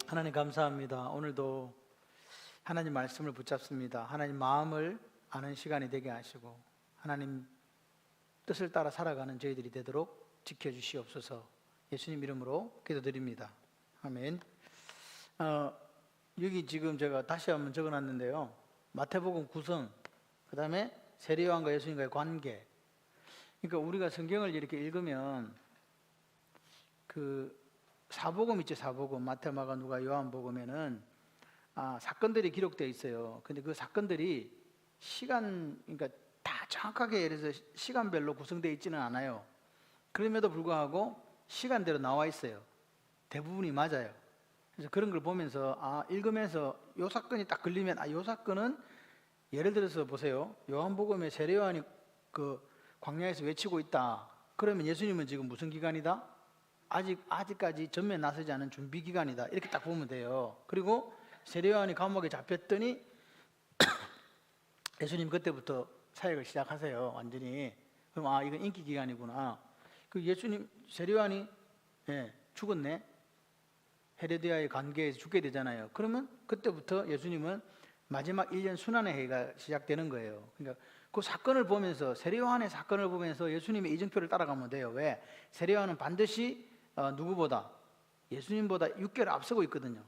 하나님 감사합니다. 오늘도 하나님 말씀을 붙잡습니다. 하나님 마음을 아는 시간이 되게 하시고 하나님 뜻을 따라 살아가는 저희들이 되도록 지켜주시옵소서. 예수님 이름으로 기도드립니다. 아멘. 여기 지금 제가 다시 한번 적어놨는데요. 마태복음 구성, 그 다음에 세례요한과 예수님과의 관계. 그러니까 우리가 성경을 이렇게 읽으면 그 사복음 있죠. 사복음 마태, 마가, 누가, 요한복음에는 사건들이 기록되어 있어요. 근데 그 사건들이 그러니까 다 정확하게 예를 들어서 시간별로 구성되어 있지는 않아요. 그럼에도 불구하고 시간대로 나와 있어요. 대부분이 맞아요. 그래서 그런 걸 보면서 읽으면서 요 사건이 딱 걸리면 요 사건은 예를 들어서 보세요. 요한복음에 세례요한이 그 광야에서 외치고 있다. 그러면 예수님은 지금 무슨 기간이다? 아직까지 전면 나서지 않은 준비 기간이다. 이렇게 딱 보면 돼요. 그리고 세례요한이 감옥에 잡혔더니 예수님 그때부터 사역을 시작하세요. 완전히. 그럼 이건 인기 기간이구나. 그 예수님 세례요한이 죽었네. 헤로디아의 관계에서 죽게 되잖아요. 그러면 그때부터 예수님은 마지막 1년 순환의 해가 시작되는 거예요. 그러니까 그 사건을 보면서 세례요한의 사건을 보면서 예수님의 이정표를 따라가면 돼요. 왜? 세례요한은 반드시 누구보다 예수님보다 6개월 앞서고 있거든요.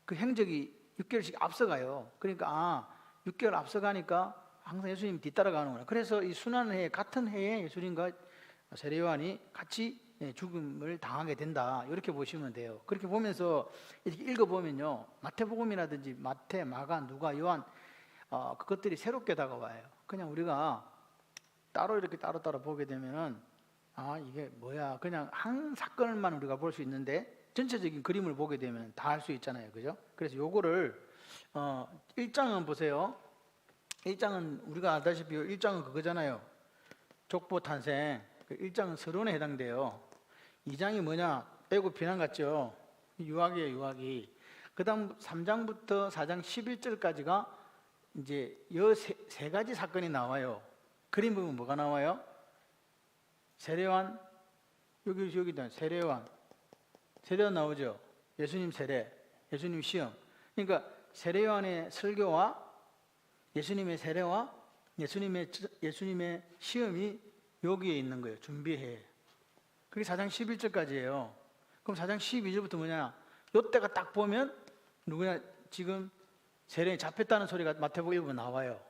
그 행적이 6개월씩 앞서가요. 그러니까 6개월 앞서가니까 항상 예수님 뒤따라가는구나. 그래서 이 순환의 해 같은 해에 예수님과 세례요한이 같이 죽음을 당하게 된다. 이렇게 보시면 돼요. 그렇게 보면서 이렇게 읽어보면요, 마태복음이라든지 마태, 마가, 누가, 요한 그것들이 새롭게 다가와요. 그냥 우리가 따로 이렇게 따로따로 보게 되면은 이게 뭐야, 그냥 한 사건만 우리가 볼 수 있는데 전체적인 그림을 보게 되면 다 알 수 있잖아요. 그죠? 그래서 요거를 1장은 보세요. 1장은 우리가 알다시피 1장은 그거잖아요. 족보 탄생. 1장은 서론에 해당돼요. 2장이 뭐냐? 애굽 피난 갔죠. 유학이에요, 유학이. 그 다음 3장부터 4장 11절까지가 이제 세 가지 사건이 나와요. 그림 보면 뭐가 나와요? 세례요한, 여기다 세례요한 나오죠. 예수님 세례, 예수님 시험. 그러니까 세례요한의 설교와 예수님의 세례와 예수님의 시험이 여기에 있는 거예요. 준비해. 그게 4장 11절까지예요. 그럼 4장 12절부터 뭐냐? 요때가 딱 보면 누구냐? 지금 세례에 잡혔다는 소리가 마태복음 1부에 나와요.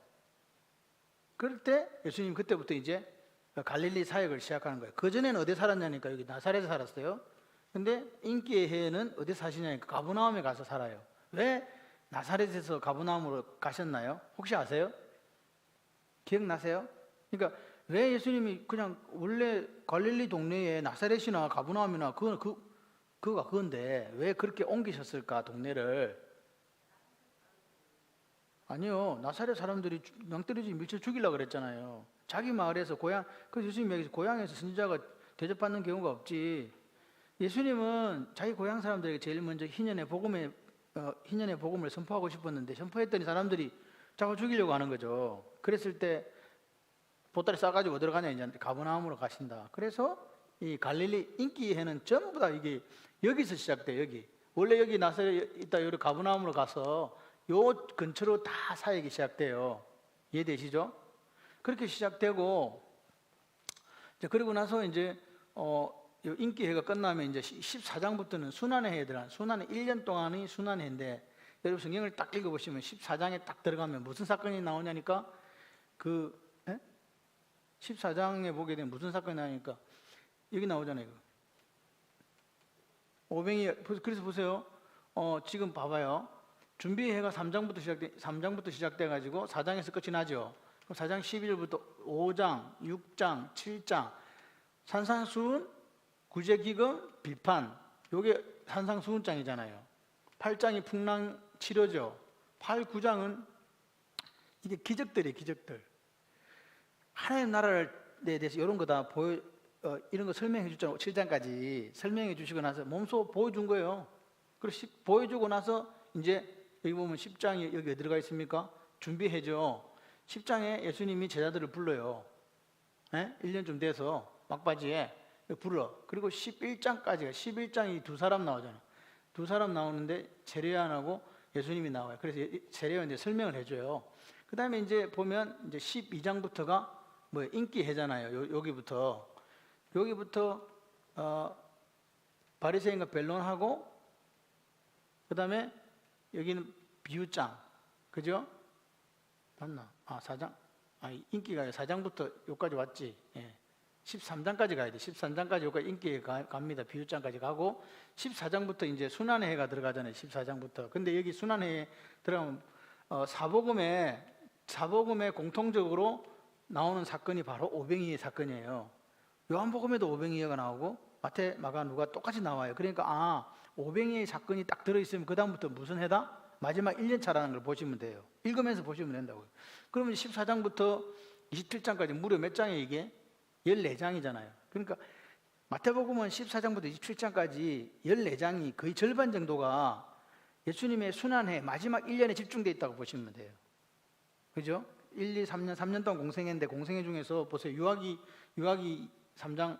그럴 때 예수님 그때부터 이제 갈릴리 사역을 시작하는 거예요. 그전에는 어디 살았냐니까 여기 나사렛에 살았어요. 근데 인기의 해에는 어디 사시냐니까 가버나움에 가서 살아요. 왜 나사렛에서 가버나움으로 가셨나요? 혹시 아세요? 기억나세요? 그러니까 왜 예수님이 그냥 원래 갈릴리 동네에 나사렛이나 가버나움이나 그거가 그건데 왜 그렇게 옮기셨을까 동네를? 아니요, 나사렛 사람들이 낭떠러지 밀쳐 죽이려고 그랬잖아요. 자기 마을에서 그래서 예수님 여기서 고향에서 선지자가 대접받는 경우가 없지. 예수님은 자기 고향 사람들에게 제일 먼저 희년의 복음을 선포하고 싶었는데 선포했더니 사람들이 자꾸 죽이려고 하는 거죠. 그랬을 때 보따리 싸가지고 어디로 가냐? 이제 가버나움으로 가신다. 그래서 이 갈릴리 인기해는 전부 다 이게 여기서 시작돼. 여기 원래 여기 나사렛 있다 여기 가버나움으로 가서 요 근처로 다 사역이 시작돼요. 이해되시죠? 그렇게 시작되고 이제 그리고 나서 이제 인기해가 끝나면 이제 14장부터는 순환의 해들은 순환의 1년 동안이 순환의 해인데 여러분 성경을 딱 읽어보시면 14장에 딱 들어가면 무슨 사건이 나오냐니까 14장에 보게 되면 무슨 사건이 나오니까 여기 나오잖아요. 그래서 보세요. 지금 봐봐요. 준비해가 3장부터 시작돼 가지고 4장에서 끝이 나죠. 그럼 4장 12절부터 5장, 6장, 7장 산상수훈, 구제기금, 비판. 요게 산상수훈장이잖아요. 8장이 풍랑 치료죠. 8, 9장은 이게 기적들이에요. 기적들. 하나님 나라에 대해서 이런 거 다 이런 거 설명해 주잖아요. 7장까지 설명해 주시고 나서 몸소 보여준 거예요. 그리고 보여주고 나서 이제 여기 보면 10장이 여기 어디 들어가 있습니까? 준비해줘. 10장에 예수님이 제자들을 불러요. 1년 좀 돼서 막바지에 불러. 그리고 11장까지가 11장이 두 사람 나오잖아요. 두 사람 나오는데 세례요한하고 예수님이 나와요. 그래서 세례요한 이제 설명을 해줘요. 그 다음에 이제 보면 이제 12장부터가 뭐 인기해잖아요. 여기부터 바리새인과 변론하고, 그 다음에 여기는 비유장, 그죠? 맞나? 4장. 인기가 4장부터 여기까지 왔지. 예. 13장까지 가야 돼. 13장까지 여기까지 인기에 갑니다. 비유장까지 가고 14장부터 이제 순환회가 들어가잖아요. 14장부터. 근데 여기 순환회에 들어가면 사복음에 공통적으로 나오는 사건이 바로 오병이의 사건이에요. 요한복음에도 오병이어가 나오고 마태, 마가, 누가 똑같이 나와요. 그러니까 오병이의 사건이 딱 들어있으면 그 다음부터 무슨 해다? 마지막 1년차라는 걸 보시면 돼요. 읽으면서 보시면 된다고요. 그러면 14장부터 27장까지 무려 몇 장이에요 이게? 14장이잖아요. 그러니까 마태복음은 14장부터 27장까지 14장이 거의 절반 정도가 예수님의 순환회 마지막 1년에 집중되어 있다고 보시면 돼요. 그죠? 1, 2, 3년 동안 공생했는데 공생회 중에서 보세요. 유아기 3장,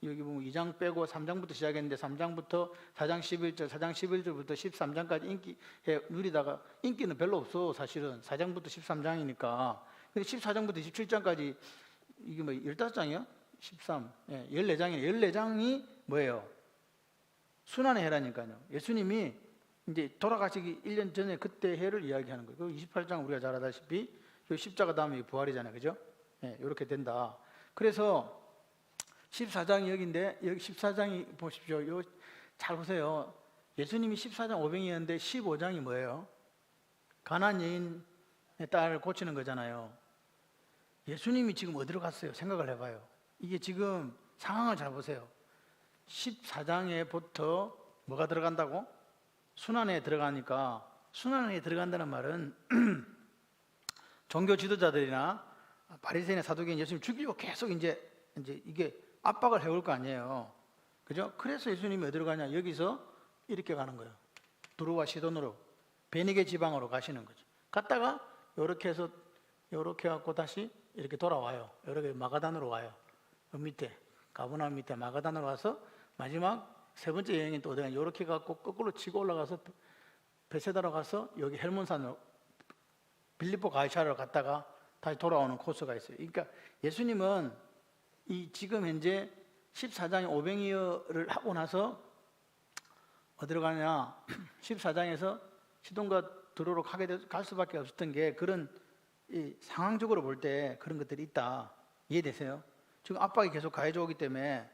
여기 보면 2장 빼고 3장부터 시작했는데 3장부터 4장 11절, 4장 11절부터 13장까지 인기에 누리다가 인기는 별로 없어. 사실은 4장부터 13장이니까. 근데 14장부터 27장까지 이게 뭐 15장이요? 13, 14장이에요. 14장이 뭐예요? 순환의 해라니까요. 예수님이 이제 돌아가시기 1년 전에 그때 해를 이야기하는 거예요. 그 28장 우리가 잘 알다시피 십자가 다음에 부활이잖아요. 그죠? 이렇게 된다. 그래서 14장이 여기인데 여기 14장이 보십시오. 잘 보세요. 예수님이 14장 오병이었는데 15장이 뭐예요? 가나안 여인의 딸을 고치는 거잖아요. 예수님이 지금 어디로 갔어요? 생각을 해봐요. 이게 지금 상황을 잘 보세요. 14장에부터 뭐가 들어간다고? 순환에 들어가니까, 순환에 들어간다는 말은 종교 지도자들이나 바리새인의 사두개인 예수님 죽이려고 계속 이제 이게 압박을 해올 거 아니에요. 그죠? 그래서 예수님이 어디로 가냐? 여기서 이렇게 가는 거예요. 두루와 시돈으로 베니게 지방으로 가시는 거죠. 갔다가 이렇게 해서 이렇게 갖고 다시 이렇게 돌아와요. 이렇게 마가단으로 와요. 그 밑에 가버나움 밑에 마가단으로 와서 마지막 세 번째 여행이 또 어디가 이렇게 갖고 거꾸로 치고 올라가서 베세다로 가서 여기 헬몬산으로 빌립보 가이사라로 갔다가 다시 돌아오는 코스가 있어요. 그러니까 예수님은 이 지금 현재 14장의 오병이어를 하고 나서 어디로 가냐? 14장에서 시돈과 두로로 갈 수밖에 없었던 게 그런 이 상황적으로 볼 때 그런 것들이 있다. 이해되세요? 지금 압박이 계속 가해져 오기 때문에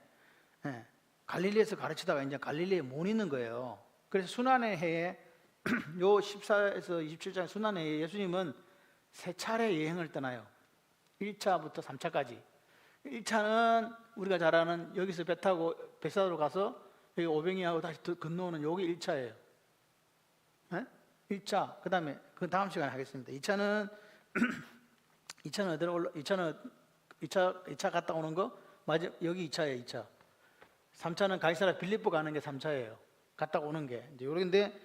갈릴리에서 가르치다가 이제 갈릴리에 못 있는 거예요. 그래서 순환의 해에 요 14에서 27장 순환의 해에 예수님은 세 차례 여행을 떠나요. 1차부터 3차까지. 1차는 우리가 잘 아는 여기서 배 타고 베사도로 가서 여기 오병이하고 다시 건너오는 요게 1차예요. 1차. 그 다음에 그 다음 시간에 하겠습니다. 2차는 어디로 올라? 2차 갔다 오는 거 맞아. 여기 2차예요. 2차. 3차는 가이사라 빌립보 가는 게 3차예요. 갔다 오는 게 이제 요런데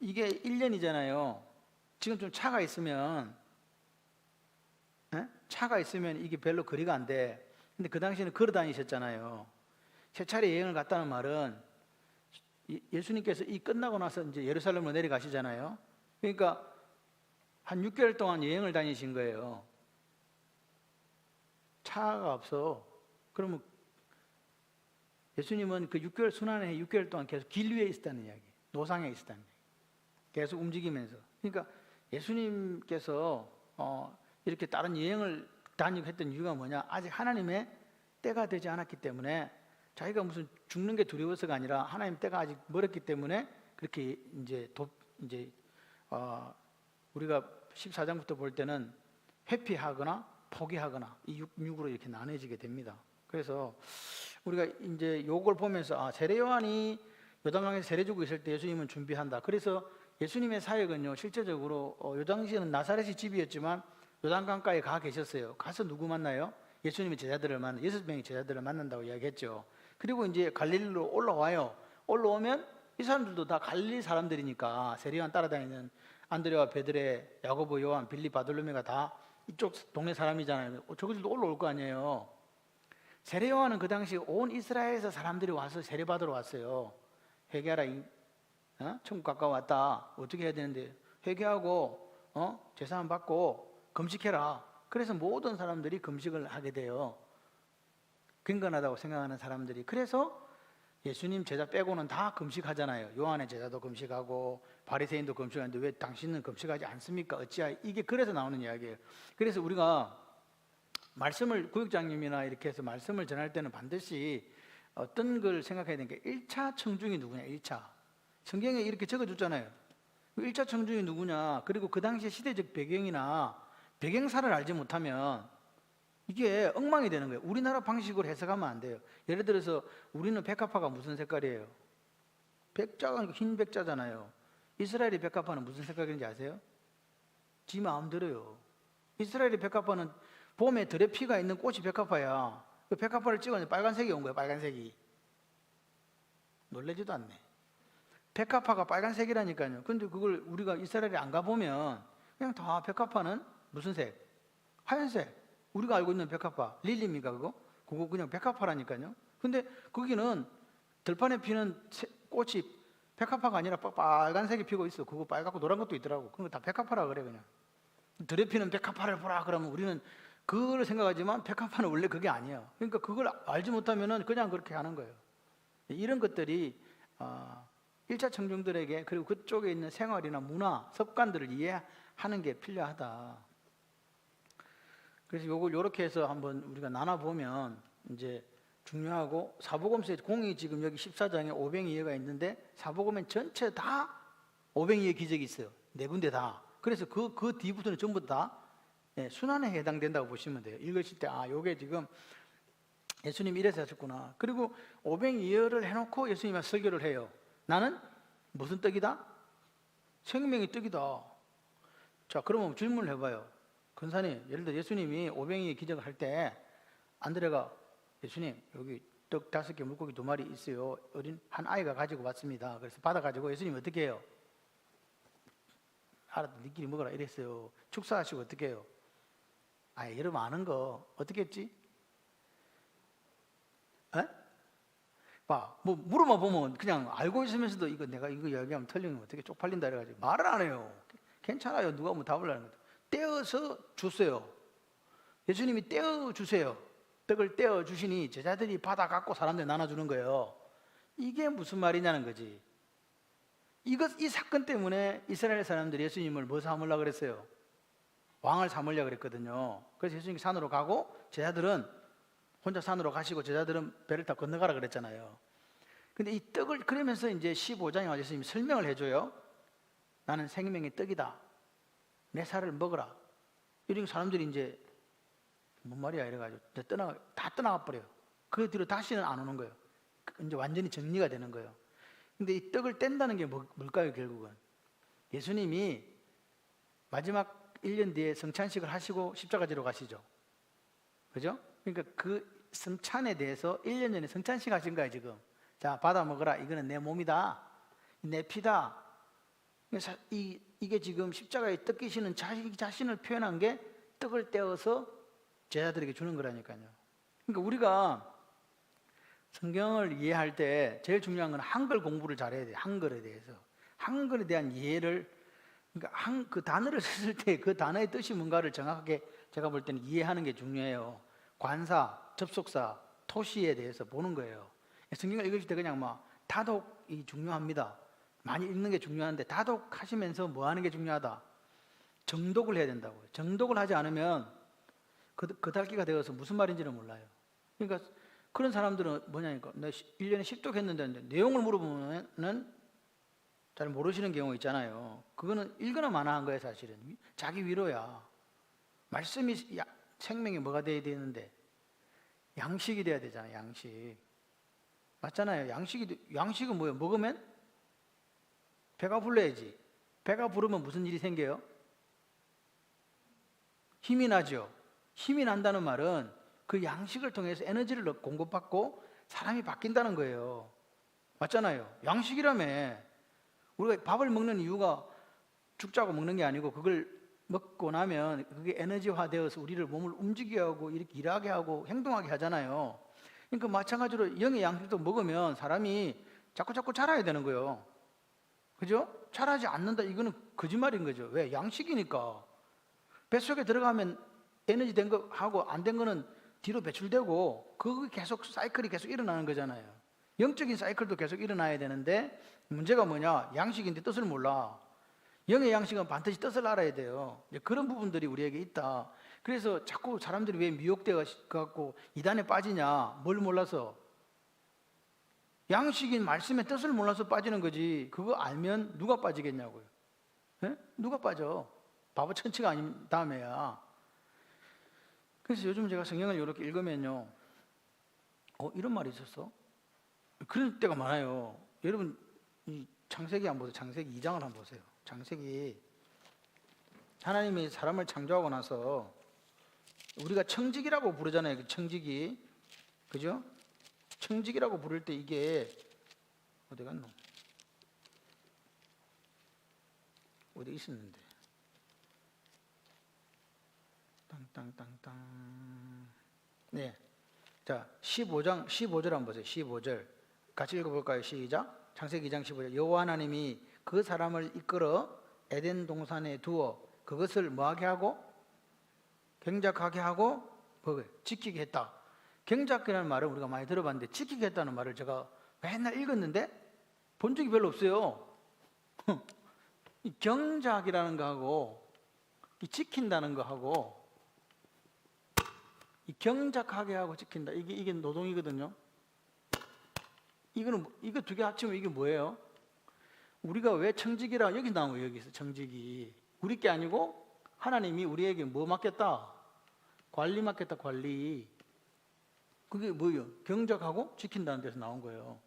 이게 1년이잖아요. 지금 좀 차가 있으면 이게 별로 거리가 안 돼. 근데 그 당시에는 걸어 다니셨잖아요. 세 차례 여행을 갔다는 말은 예수님께서 이 끝나고 나서 이제 예루살렘으로 내려가시잖아요. 그러니까 한 6개월 동안 여행을 다니신 거예요. 차가 없어. 그러면 예수님은 그 6개월 순환에 6개월 동안 계속 길 위에 있었다는 이야기, 노상에 있었다는 이야기. 계속 움직이면서. 그러니까 예수님께서 이렇게 다른 여행을 다니고 했던 이유가 뭐냐? 아직 하나님의 때가 되지 않았기 때문에 자기가 무슨 죽는 게 두려워서가 아니라 하나님 때가 아직 멀었기 때문에 그렇게 우리가 14장부터 볼 때는 회피하거나 포기하거나 이 육으로 이렇게 나눠지게 됩니다. 그래서 우리가 이제 요걸 보면서 세례 요한이 요단강에서 세례 주고 있을 때 예수님은 준비한다. 그래서 예수님의 사역은요 실제적으로 요 당시에는 나사렛이 집이었지만 요단강가에 가 계셨어요. 가서 누구 만나요? 예수님의 제자들을 만나 6명의 제자들을 만난다고 이야기했죠. 그리고 이제 갈릴리로 올라와요. 올라오면 이 사람들도 다 갈릴리 사람들이니까 세례 요한 따라다니는 안드레와 베드레, 야고보, 요한, 빌립, 바돌로메가 다 이쪽 동네 사람이잖아요. 저들도 올라올 거 아니에요. 세례 요한은 그 당시 온 이스라엘에서 사람들이 와서 세례 받으러 왔어요. 회개하라, 천국 가까웠다. 어떻게 해야 되는데? 회개하고 제사함 받고 금식해라. 그래서 모든 사람들이 금식을 하게 돼요. 경건하다고 생각하는 사람들이. 그래서 예수님 제자 빼고는 다 금식하잖아요. 요한의 제자도 금식하고 바리새인도 금식하는데 왜 당신은 금식하지 않습니까? 어찌하여? 이게 그래서 나오는 이야기예요. 그래서 우리가 말씀을 구역장님이나 이렇게 해서 말씀을 전할 때는 반드시 어떤 걸 생각해야 되는 게 1차 청중이 누구냐. 1차 성경에 이렇게 적어줬잖아요. 1차 청중이 누구냐, 그리고 그 당시의 시대적 배경이나 배경사를 알지 못하면 이게 엉망이 되는 거예요. 우리나라 방식으로 해석하면 안 돼요. 예를 들어서 우리는 백합화가 무슨 색깔이에요? 백자가 흰 백자잖아요. 이스라엘의 백합화는 무슨 색깔인지 아세요? 지 마음대로요. 이스라엘의 백합화는 봄에 들에 피가 있는 꽃이 백합화야. 그 백합화를 찍었는데 빨간색이 온 거예요. 빨간색이. 놀라지도 않네. 백합화가 빨간색이라니까요. 근데 그걸 우리가 이스라엘에 안 가보면 그냥 다 백합화는 무슨 색? 하얀색. 우리가 알고 있는 백합화, 릴리입니까 그거? 그거 그냥 백합화라니까요. 근데 거기는 들판에 피는 꽃이 백합화가 아니라 빨간색이 피고 있어. 그거 빨갛고 노란 것도 있더라고. 그런 거 다 백합화라 그래 그냥. 들에 피는 백합화를 보라 그러면 우리는 그걸 생각하지만 백합화는 원래 그게 아니에요. 그러니까 그걸 알지 못하면은 그냥 그렇게 하는 거예요. 이런 것들이 1차 청중들에게, 그리고 그쪽에 있는 생활이나 문화, 습관들을 이해하는 게 필요하다. 그래서 요걸 이렇게 해서 한번 우리가 나눠보면 이제 중요하고, 사복음서에 공이 지금 여기 14장에 오병이어가 있는데 사복음엔 전체 다 오병이어 기적이 있어요. 네 군데 다. 그래서 그 뒤부터는 전부 다 순환에 해당된다고 보시면 돼요. 읽으실 때 요게 지금 예수님 이래서 하셨구나. 그리고 오병이어를 해놓고 예수님이 설교를 해요. 나는 무슨 떡이다? 생명의 떡이다. 자, 그러면 질문을 해봐요. 근사님, 예를 들어 예수님이 오병이어 기적을 할 때 안드레가 예수님 여기 떡 5개 물고기 2마리 있어요. 어린 한 아이가 가지고 왔습니다. 그래서 받아가지고 예수님 어떻게 해요? 알았다, 니끼리 먹어라 이랬어요. 축사하시고 어떻게 해요? 여러분 아는 거 어떻게 했지? 뭐 물어만 보면 그냥 알고 있으면서도 이거 내가 이거 이야기하면 틀리면 어떻게 쪽팔린다 이래가지고 말을 안 해요. 괜찮아요. 누가 뭐 답을 하는 거죠. 떼어서 주세요. 예수님이 떼어 주세요. 떡을 떼어 주시니 제자들이 받아 갖고 사람들 나눠주는 거예요. 이게 무슨 말이냐는 거지. 이 사건 때문에 이스라엘 사람들이 예수님을 뭐 삼으려고 그랬어요? 왕을 삼으려고 그랬거든요. 그래서 예수님이 산으로 가고 제자들은 혼자 산으로 가시고 제자들은 배를 타고 건너가라 그랬잖아요. 근데 이 떡을, 그러면서 이제 15장에 와서 예수님이 설명을 해줘요. 나는 생명의 떡이다. 내 살을 먹어라. 이런 사람들이 이제 뭔 말이야 이래가지고 다 떠나가 버려요. 그 뒤로 다시는 안 오는 거예요. 이제 완전히 정리가 되는 거예요. 근데 이 떡을 뗀다는 게 뭘까요? 결국은 예수님이 마지막 1년 뒤에 성찬식을 하시고 십자가 지러 가시죠. 그죠? 그러니까 그 성찬에 대해서 1년 전에 성찬식 하신 거예요 지금. 자, 받아 먹어라. 이거는 내 몸이다. 내 피다. 이게 지금 십자가에 떡 끼시는 자기 자신을 표현한 게 떡을 떼어서 제자들에게 주는 거라니까요. 그러니까 우리가 성경을 이해할 때 제일 중요한 건 한글 공부를 잘해야 돼요. 한글에 대해서. 한글에 대한 이해를, 그러니까 그 단어를 썼을 때 그 단어의 뜻이 뭔가를 정확하게 제가 볼 때는 이해하는 게 중요해요. 관사, 접속사, 토시에 대해서 보는 거예요. 성경을 읽으실 때 그냥 막 다독이 중요합니다. 많이 읽는 게 중요한데 다독하시면서 뭐 하는 게 중요하다? 정독을 해야 된다고요. 정독을 하지 않으면 그 달기가 되어서 무슨 말인지는 몰라요. 그러니까 그런 사람들은 뭐냐니까, 나 1년에 10독 했는데 내용을 물어보면은 잘 모르시는 경우 있잖아요. 그거는 읽거나 마나한 거예요. 사실은 자기 위로야. 말씀이 생명이 뭐가 돼야 되는데 양식이 돼야 되잖아요. 양식 맞잖아요. 양식은 뭐예요? 먹으면 배가 불러야지. 배가 부르면 무슨 일이 생겨요? 힘이 나죠. 힘이 난다는 말은 그 양식을 통해서 에너지를 공급받고 사람이 바뀐다는 거예요. 맞잖아요. 양식이라며. 우리가 밥을 먹는 이유가 죽자고 먹는 게 아니고 그걸 먹고 나면 그게 에너지화 되어서 우리를 몸을 움직이게 하고 이렇게 일하게 하고 행동하게 하잖아요. 그러니까 마찬가지로 영의 양식도 먹으면 사람이 자꾸 자라야 되는 거예요. 그죠? 잘하지 않는다. 이거는 거짓말인 거죠. 왜? 양식이니까. 뱃속에 들어가면 에너지 된 거 하고 안 된 거는 뒤로 배출되고 그거 계속 사이클이 계속 일어나는 거잖아요. 영적인 사이클도 계속 일어나야 되는데 문제가 뭐냐? 양식인데 뜻을 몰라. 영의 양식은 반드시 뜻을 알아야 돼요. 그런 부분들이 우리에게 있다. 그래서 자꾸 사람들이 왜 미혹돼 갖고 이단에 빠지냐? 뭘 몰라서? 양식인 말씀의 뜻을 몰라서 빠지는 거지. 그거 알면 누가 빠지겠냐고요. 예? 누가 빠져? 바보 천치가 아닌 다음에야. 그래서 요즘 제가 성경을 이렇게 읽으면요, 이런 말이 있었어? 그런 때가 많아요. 여러분 이 창세기 한번 보세요. 창세기 2장을 한번 보세요. 창세기, 하나님이 사람을 창조하고 나서 우리가 청직이라고 부르잖아요. 그 청직이, 그죠? 청직이라고 부를 때 이게 어디 갔노? 어디 있었는데? 땅땅땅땅. 네. 자, 15장 15절 한번 보세요. 15절 같이 읽어볼까요? 시작. 창세기 2장 15절. 여호와 하나님이 그 사람을 이끌어 에덴 동산에 두어 그것을 뭐하게 하고? 경작하게 하고 지키게 했다. 경작이라는 말을 우리가 많이 들어봤는데 지키게 했다는 말을 제가 맨날 읽었는데 본 적이 별로 없어요. 이 경작이라는 거하고 이 지킨다는 거하고 이 경작하게 하고 지킨다. 이게 노동이거든요. 이거 두 개 합치면 이게 뭐예요? 우리가 왜 청직이라 여기 나온 거예요. 여기서 청직이 우리 게 아니고 하나님이 우리에게 뭐 맡겼다? 관리 맡겼다. 관리. 그게 뭐예요? 경작하고 지킨다는 데서 나온 거예요.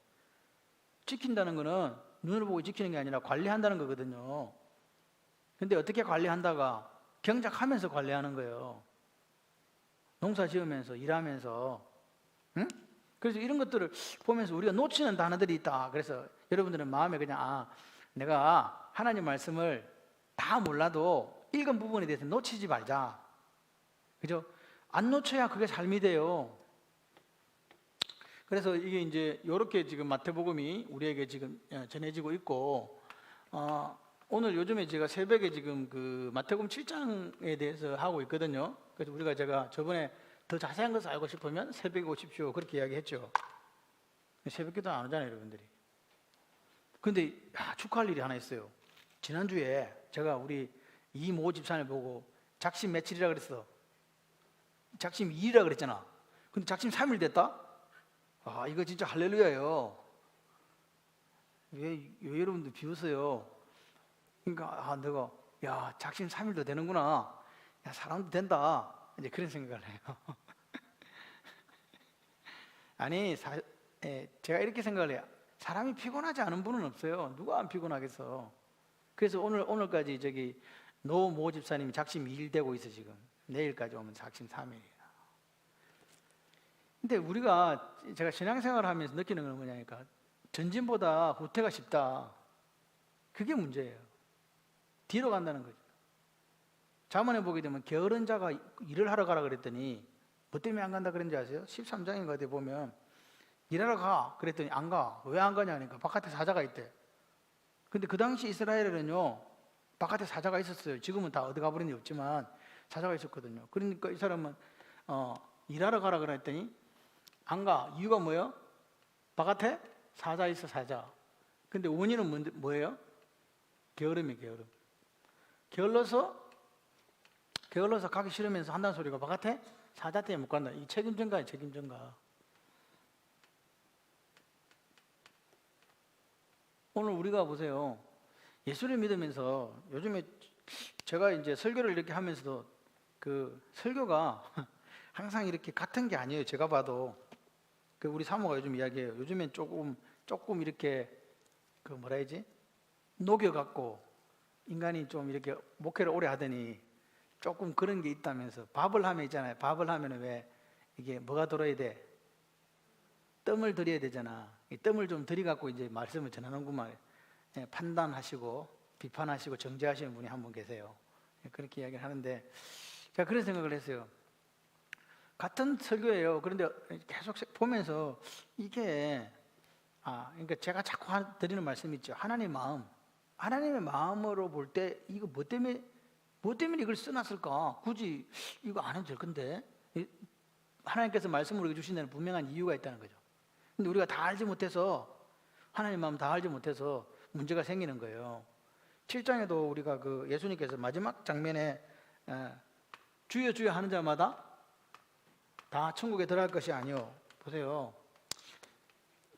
지킨다는 거는 눈을 보고 지키는 게 아니라 관리한다는 거거든요. 근데 어떻게 관리한다가 경작하면서 관리하는 거예요. 농사 지으면서 일하면서. 응? 그래서 이런 것들을 보면서 우리가 놓치는 단어들이 있다. 그래서 여러분들은 마음에 그냥 내가 하나님 말씀을 다 몰라도 읽은 부분에 대해서 놓치지 말자. 그죠? 안 놓쳐야 그게 삶이 돼요. 그래서 이게 이제 이렇게 지금 마태복음이 우리에게 지금 전해지고 있고, 오늘 요즘에 제가 새벽에 지금 그 마태복음 7장에 대해서 하고 있거든요. 그래서 제가 저번에 더 자세한 것을 알고 싶으면 새벽에 오십시오. 그렇게 이야기했죠. 새벽 기도 안 하잖아요, 여러분들이. 근데 축하할 일이 하나 있어요. 지난주에 제가 우리 이모 집사를 보고 작심 며칠이라 그랬어? 작심 2일이라 그랬잖아. 근데 작심 3일 됐다? 이거 진짜 할렐루야예요. 왜 여러분들 비웃어요? 그러니까 내가 작심 3일도 되는구나. 사람도 된다. 이제 그런 생각을 해요. 아니 제가 이렇게 생각을 해요. 사람이 피곤하지 않은 분은 없어요. 누가 안 피곤하겠어. 그래서 오늘까지 저기 노모 집사님이 작심 2일 되고 있어. 지금 내일까지 오면 작심 3일이야. 근데 제가 신앙생활을 하면서 느끼는 건 뭐냐니까 전진보다 후퇴가 쉽다. 그게 문제예요. 뒤로 간다는 거죠. 잠언에 보게 되면 게으른 자가 일을 하러 가라 그랬더니 뭐 때문에 안 간다 그랬는지 아세요? 13장인가 어디 보면 일하러 가 그랬더니 안 가. 왜 안 가냐니까 바깥에 사자가 있대. 근데 그 당시 이스라엘에는요 바깥에 사자가 있었어요. 지금은 다 어디 가버린 게 없지만 사자가 있었거든요. 그러니까 이 사람은 일하러 가라 그랬더니 안 가. 이유가 뭐예요? 바깥에 사자 있어. 사자. 근데 원인은 뭐예요? 게으름이에요. 게으름. 게을러서 가기 싫으면서 한다는 소리가 바깥에 사자 때문에 못 간다. 이 책임전가예요. 책임전가. 오늘 우리가 보세요. 예수를 믿으면서 요즘에 제가 이제 설교를 이렇게 하면서도 그 설교가 항상 이렇게 같은 게 아니에요. 제가 봐도 그 우리 사모가 요즘 이야기해요. 요즘엔 조금 이렇게 그 뭐라 해야지 녹여갖고 인간이 좀 이렇게 목회를 오래 하더니 조금 그런 게 있다면서 밥을 하면 있잖아요. 밥을 하면은 왜 이게 뭐가 들어야 돼? 뜸을 들여야 되잖아. 이 뜸을 좀 들여갖고 이제 말씀을 전하는구만. 판단하시고 비판하시고 정죄하시는 분이 한 분 계세요. 그렇게 이야기를 하는데 제가 그런 생각을 했어요. 같은 설교예요. 그런데 계속 보면서 이게 그러니까 제가 자꾸 드리는 말씀이 있죠. 하나님의 마음. 하나님의 마음으로 볼 때 이거 뭐 때문에 이걸 써놨을까? 굳이 이거 안 해도 될 건데. 하나님께서 말씀을 우리에게 주신 데는 분명한 이유가 있다는 거죠. 근데 우리가 다 알지 못해서, 하나님 마음 다 알지 못해서 문제가 생기는 거예요. 7장에도 우리가 그 예수님께서 마지막 장면에 주여 주여 하는 자마다 다 천국에 들어갈 것이 아니요. 보세요.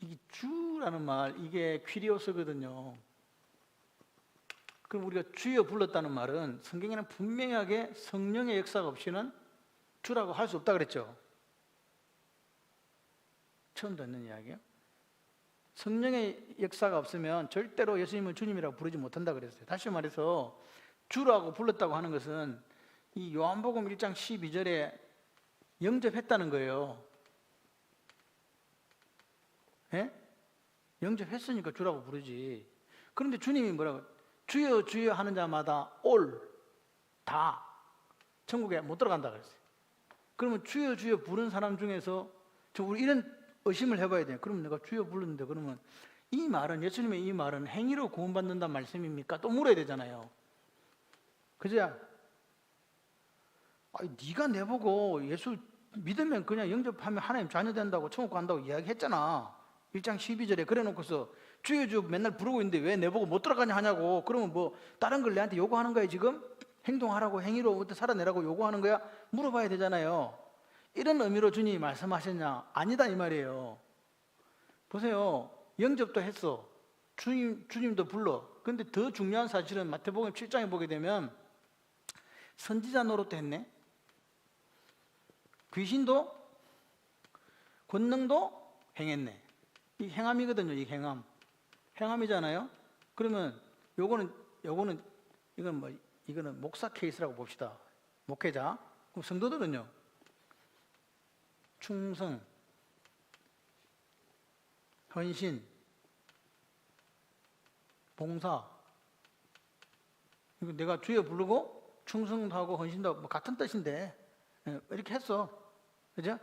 이 주라는 말, 이게 퀴리오스거든요. 그럼 우리가 주여 불렀다는 말은 성경에는 분명하게 성령의 역사가 없이는 주라고 할 수 없다 그랬죠. 처음 듣는 이야기예요. 성령의 역사가 없으면 절대로 예수님을 주님이라고 부르지 못한다 그랬어요. 다시 말해서 주라고 불렀다고 하는 것은 이 요한복음 1장 12절에 영접했다는 거예요. 예? 영접했으니까 주라고 부르지. 그런데 주님이 뭐라고? 주여 주여 하는 자마다 다 천국에 못 들어간다 그랬어요. 그러면 주여 주여 부른 사람 중에서 우리 이런 의심을 해봐야 돼요. 그럼 내가 주여 불렀는데 그러면 이 말은, 예수님의 이 말은 행위로 구원받는다는 말씀입니까? 또 물어야 되잖아요. 그죠? 네가 내보고 예수 믿으면 그냥 영접하면 하나님 자녀 된다고 천국 간다고 이야기했잖아. 1장 12절에 그래 놓고서 주여 주여 맨날 부르고 있는데 왜 내보고 못 들어가냐 하냐고. 그러면 뭐 다른 걸 내한테 요구하는 거야 지금? 행동하라고, 행위로 살아내라고 요구하는 거야? 물어봐야 되잖아요. 이런 의미로 주님이 말씀하셨냐? 아니다 이 말이에요. 보세요. 영접도 했어. 주님도 불러. 그런데 더 중요한 사실은 마태복음 7장에 보게 되면 선지자 노릇도 했네. 귀신도 권능도 행했네. 이 행함이거든요. 이 행함. 행함이잖아요. 그러면 이거는 목사 케이스라고 봅시다. 목회자. 그럼 성도들은요. 충성, 헌신, 봉사. 이거 내가 주여 부르고 충성도 하고 헌신도 하고 같은 뜻인데 이렇게 했어. 그죠?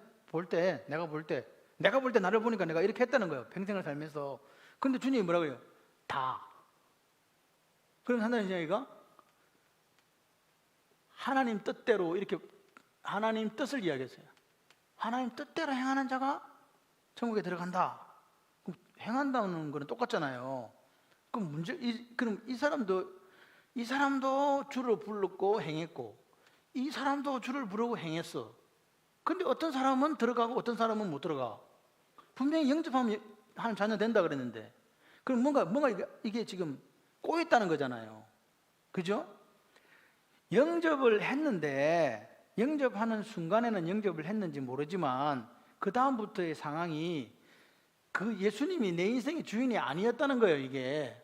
내가 볼 때 나를 보니까 내가 이렇게 했다는 거예요. 평생을 살면서. 근데 주님이 뭐라고 해요? 다. 그럼 한다는 이야기가 하나님 뜻대로 이렇게 하나님 뜻을 이야기했어요. 하나님 뜻대로 행하는 자가 천국에 들어간다. 그럼 행한다는 거는 똑같잖아요. 그럼 그럼 이 사람도 주를 불렀고 행했고, 이 사람도 주를 부르고 행했어. 근데 어떤 사람은 들어가고 어떤 사람은 못 들어가. 분명히 영접하면 하나님 자녀 된다 그랬는데, 그럼 뭔가 이게 지금 꼬였다는 거잖아요. 그죠? 영접을 했는데, 영접하는 순간에는 영접을 했는지 모르지만 그 다음부터의 상황이 그 예수님이 내 인생의 주인이 아니었다는 거예요. 이게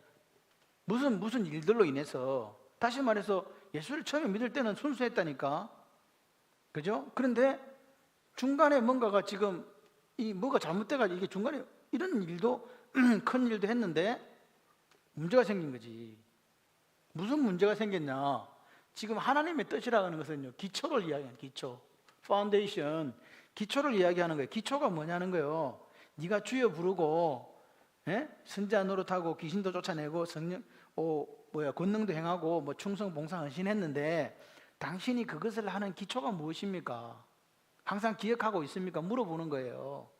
무슨 일들로 인해서. 다시 말해서 예수를 처음에 믿을 때는 순수했다니까. 그죠? 그런데 중간에 뭔가가 지금 뭐가 잘못돼가지고 이게 중간에 이런 일도 큰 일도 했는데 문제가 생긴 거지. 무슨 문제가 생겼냐? 지금 하나님의 뜻이라고 하는 것은요, 기초를 이야기하는 기초, 파운데이션, 기초를 이야기하는 거예요. 기초가 뭐냐는 거예요. 네가 주여 부르고, 선지자 노릇하고 귀신도 쫓아내고 권능도 행하고 충성 봉사 헌신했는데 당신이 그것을 하는 기초가 무엇입니까? 항상 기억하고 있습니까? 물어보는 거예요.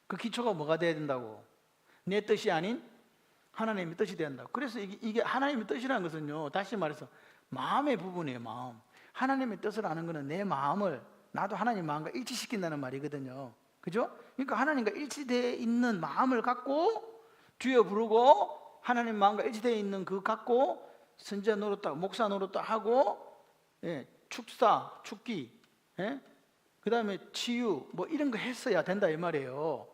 그 기초가 뭐가 돼야 된다고? 내 뜻이 아닌 하나님의 뜻이 돼야 된다고. 그래서 이게 하나님의 뜻이라는 것은요, 다시 말해서 마음의 부분이에요. 마음. 하나님의 뜻을 아는 것은 내 마음을 나도 하나님 마음과 일치시킨다는 말이거든요. 그죠? 그러니까 하나님과 일치되어 있는 마음을 갖고 주여 부르고 하나님 마음과 일치되어 있는 그 갖고 선지자 노릇도 목사 노릇도 하고 축사, 축기, 그 다음에 치유 이런 거 했어야 된다 이 말이에요.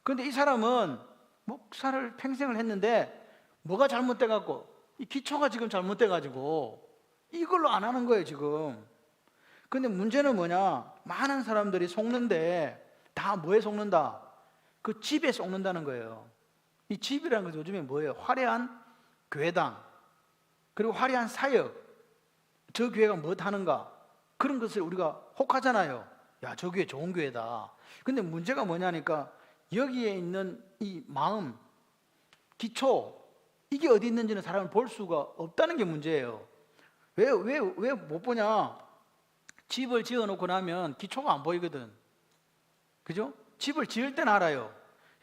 그런데 이 사람은 목사를 평생을 했는데 뭐가 잘못돼 갖고 이 기초가 지금 잘못돼 가지고 이걸로 안 하는 거예요 지금. 근데 문제는 뭐냐? 많은 사람들이 속는데 다 뭐에 속는다? 그 집에 속는다는 거예요. 이 집이라는 것은 요즘에 뭐예요? 화려한 교회당, 그리고 화려한 사역, 저 교회가 뭐 하는가, 그런 것을 우리가 혹하잖아요. 야, 저 교회 좋은 교회다. 근데 문제가 뭐냐니까 여기에 있는 이 마음, 기초, 이게 어디 있는지는 사람은 볼 수가 없다는 게 문제예요. 왜 못 보냐? 집을 지어놓고 나면 기초가 안 보이거든. 그죠? 집을 지을 때는 알아요.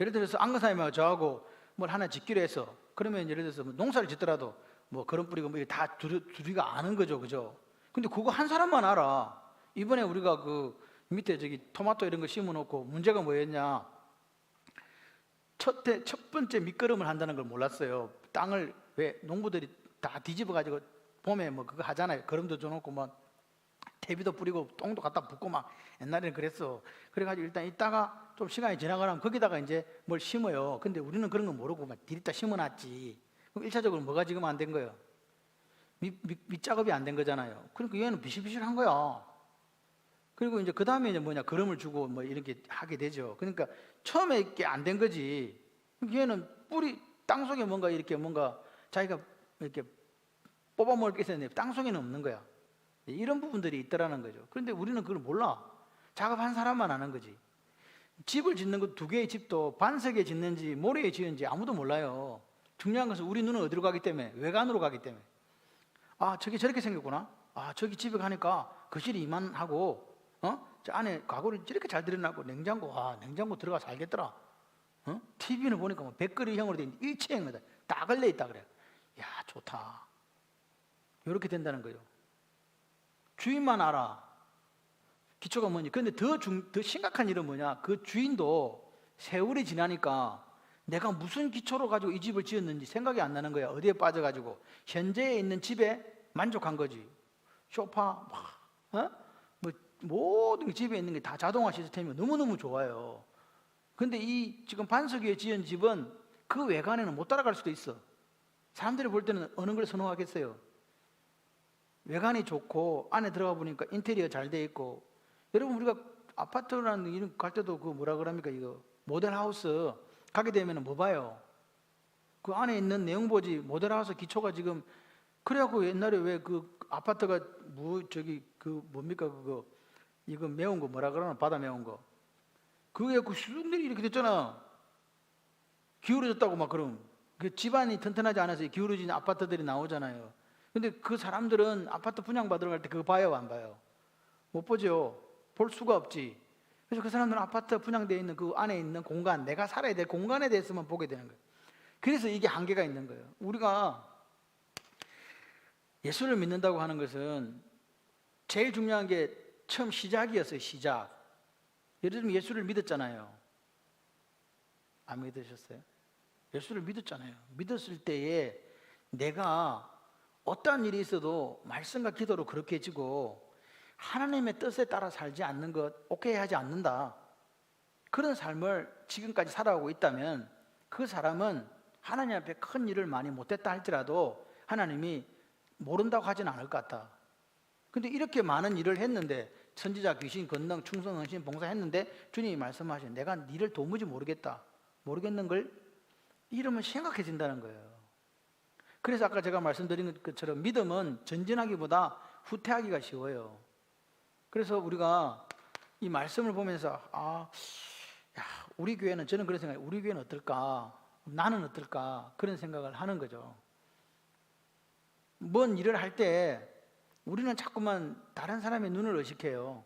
예를 들어서 안근사님하고 저하고 뭘 하나 짓기로 해서, 그러면 예를 들어서 뭐 농사를 짓더라도 뭐 거름 뿌리고 뭐 다 둘이가 아는 거죠. 그죠? 근데 그거 한 사람만 알아. 이번에 우리가 그 밑에 저기 토마토 이런 거 심어놓고 문제가 뭐였냐? 첫 번째 밑거름을 한다는 걸 몰랐어요. 땅을 왜 농부들이 다 뒤집어 가지고 봄에 뭐 그거 하잖아요. 거름도 줘놓고 뭐 퇴비도 뿌리고 똥도 갖다 붓고 막 옛날에는 그랬어. 그래가지고 일단 이따가 좀 시간이 지나가면 거기다가 이제 뭘 심어요. 근데 우리는 그런 거 모르고 막 디리다 심어놨지. 그럼 1차적으로 뭐가 지금 안 된 거예요? 밑작업이 안 된 거잖아요. 그러니까 얘는 비실비실한 거야. 그리고 이제 그 다음에 이제 뭐냐, 거름을 주고 뭐 이렇게 하게 되죠. 그러니까 처음에 이게 안 된 거지. 얘는 땅 속에 뭔가 자기가 이렇게 뽑아 먹을 게 있었는데 땅 속에는 없는 거야. 이런 부분들이 있더라는 거죠. 그런데 우리는 그걸 몰라. 작업한 사람만 아는 거지. 집을 짓는 것, 두 개의 집도 반석에 짓는지 모래에 지은지 아무도 몰라요. 중요한 것은 우리 눈은 어디로 가기 때문에, 외관으로 가기 때문에. 아, 저게 저렇게 생겼구나. 아, 저기 집에 가니까 거실이 이만하고, 저 안에 가구를 저렇게 잘 들여놨고, 냉장고 들어가 살겠더라. TV는 보니까 뭐 백거리형으로 된 일체형이다. 딱 걸려 있다 그래. 야, 좋다. 이렇게 된다는 거예요. 주인만 알아. 기초가 뭐니? 근데 더 심각한 일은 뭐냐? 그 주인도 세월이 지나니까 내가 무슨 기초로 가지고 이 집을 지었는지 생각이 안 나는 거야. 어디에 빠져가지고 현재에 있는 집에 만족한 거지. 소파, 뭐 모든 집에 있는 게 다 자동화 시스템이 너무너무 좋아요. 근데 이 지금 반석 위에 지은 집은 그 외관에는 못 따라갈 수도 있어. 사람들이 볼 때는 어느 걸 선호하겠어요? 외관이 좋고 안에 들어가 보니까 인테리어 잘 돼 있고. 여러분, 우리가 아파트라는 이런 갈 때도 그 뭐라 그럽니까? 이거 모델하우스 가게 되면 뭐 봐요? 그 안에 있는 내용 보지. 모델하우스 기초가 지금, 그래갖고 옛날에 왜 그 아파트가 뭡니까 그거, 이거 매운 거 뭐라 그러나, 바다 매운 거, 그게 그 수준들이 이렇게 됐잖아. 기울어졌다고 막. 그럼 그 집안이 튼튼하지 않아서 기울어진 아파트들이 나오잖아요. 근데 그 사람들은 아파트 분양받으러 갈 때 그거 봐요, 안 봐요? 못 보죠. 볼 수가 없지. 그래서 그 사람들은 아파트 분양되어 있는 그 안에 있는 공간, 내가 살아야 될 공간에 대해서만 보게 되는 거예요. 그래서 이게 한계가 있는 거예요. 우리가 예수를 믿는다고 하는 것은 제일 중요한 게 처음 시작이었어요. 시작. 예를 들면 예수를 믿었잖아요. 안 믿으셨어요? 예수를 믿었잖아요. 믿었을 때에 내가 어떠한 일이 있어도 말씀과 기도로 그렇게 해지고 하나님의 뜻에 따라 살지 않는 것, 오케이 하지 않는다. 그런 삶을 지금까지 살아오고 있다면 그 사람은 하나님 앞에 큰 일을 많이 못했다 할지라도 하나님이 모른다고 하진 않을 것 같다. 근데 이렇게 많은 일을 했는데, 선지자, 귀신, 권능, 충성, 헌신, 봉사했는데 주님이 말씀하신, 내가 니를 도무지 모르겠는 걸 이러면 심각해진다는 거예요. 그래서 아까 제가 말씀드린 것처럼 믿음은 전진하기보다 후퇴하기가 쉬워요. 그래서 우리가 이 말씀을 보면서 우리 교회는, 저는 그런 생각이에요. 우리 교회는 어떨까? 나는 어떨까? 그런 생각을 하는 거죠. 뭔 일을 할 때 우리는 자꾸만 다른 사람의 눈을 의식해요.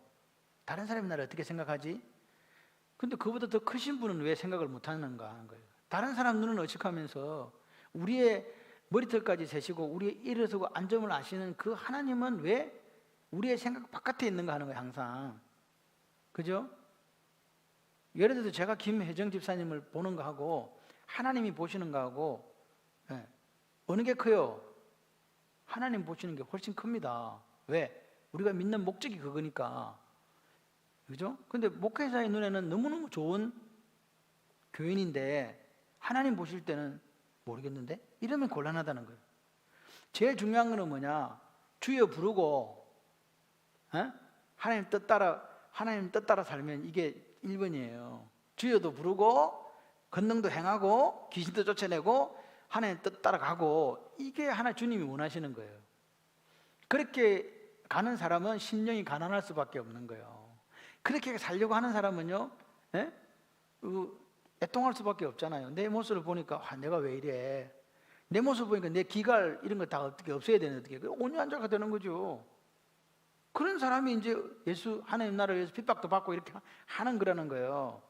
다른 사람이 나를 어떻게 생각하지? 근데 그보다 더 크신 분은 왜 생각을 못하는가 하는 거예요. 다른 사람 눈을 의식하면서 우리의 머리털까지 세시고 우리의 일어서고 안점을 아시는 그 하나님은 왜 우리의 생각 바깥에 있는가 하는 거예요, 항상. 그죠? 예를 들어서 제가 김혜정 집사님을 보는 거하고 하나님이 보시는 거하고 어느 게 커요? 하나님 보시는 게 훨씬 큽니다. 왜? 우리가 믿는 목적이 그거니까. 그죠? 근데 목회자의 눈에는 너무너무 좋은 교인인데 하나님 보실 때는 모르겠는데? 이러면 곤란하다는 거예요. 제일 중요한 거는 뭐냐? 주여 부르고 하나님 뜻 따라 살면 이게 1번이에요. 주여도 부르고 권능도 행하고 귀신도 쫓아내고 하나님 뜻 따라가고, 이게 하나 주님이 원하시는 거예요. 그렇게 가는 사람은 심령이 가난할 수밖에 없는 거예요. 그렇게 살려고 하는 사람은요, 애통할 수밖에 없잖아요. 내 모습을 보니까 내가 왜 이래? 내 모습 보니까 내 기갈 이런 거 다 어떻게 없애야 되는 어떻게 온유한 자가 되는 거죠. 그런 사람이 이제 예수 하나님 나라를 위해서 핍박도 받고 이렇게 하는 거라는 거예요.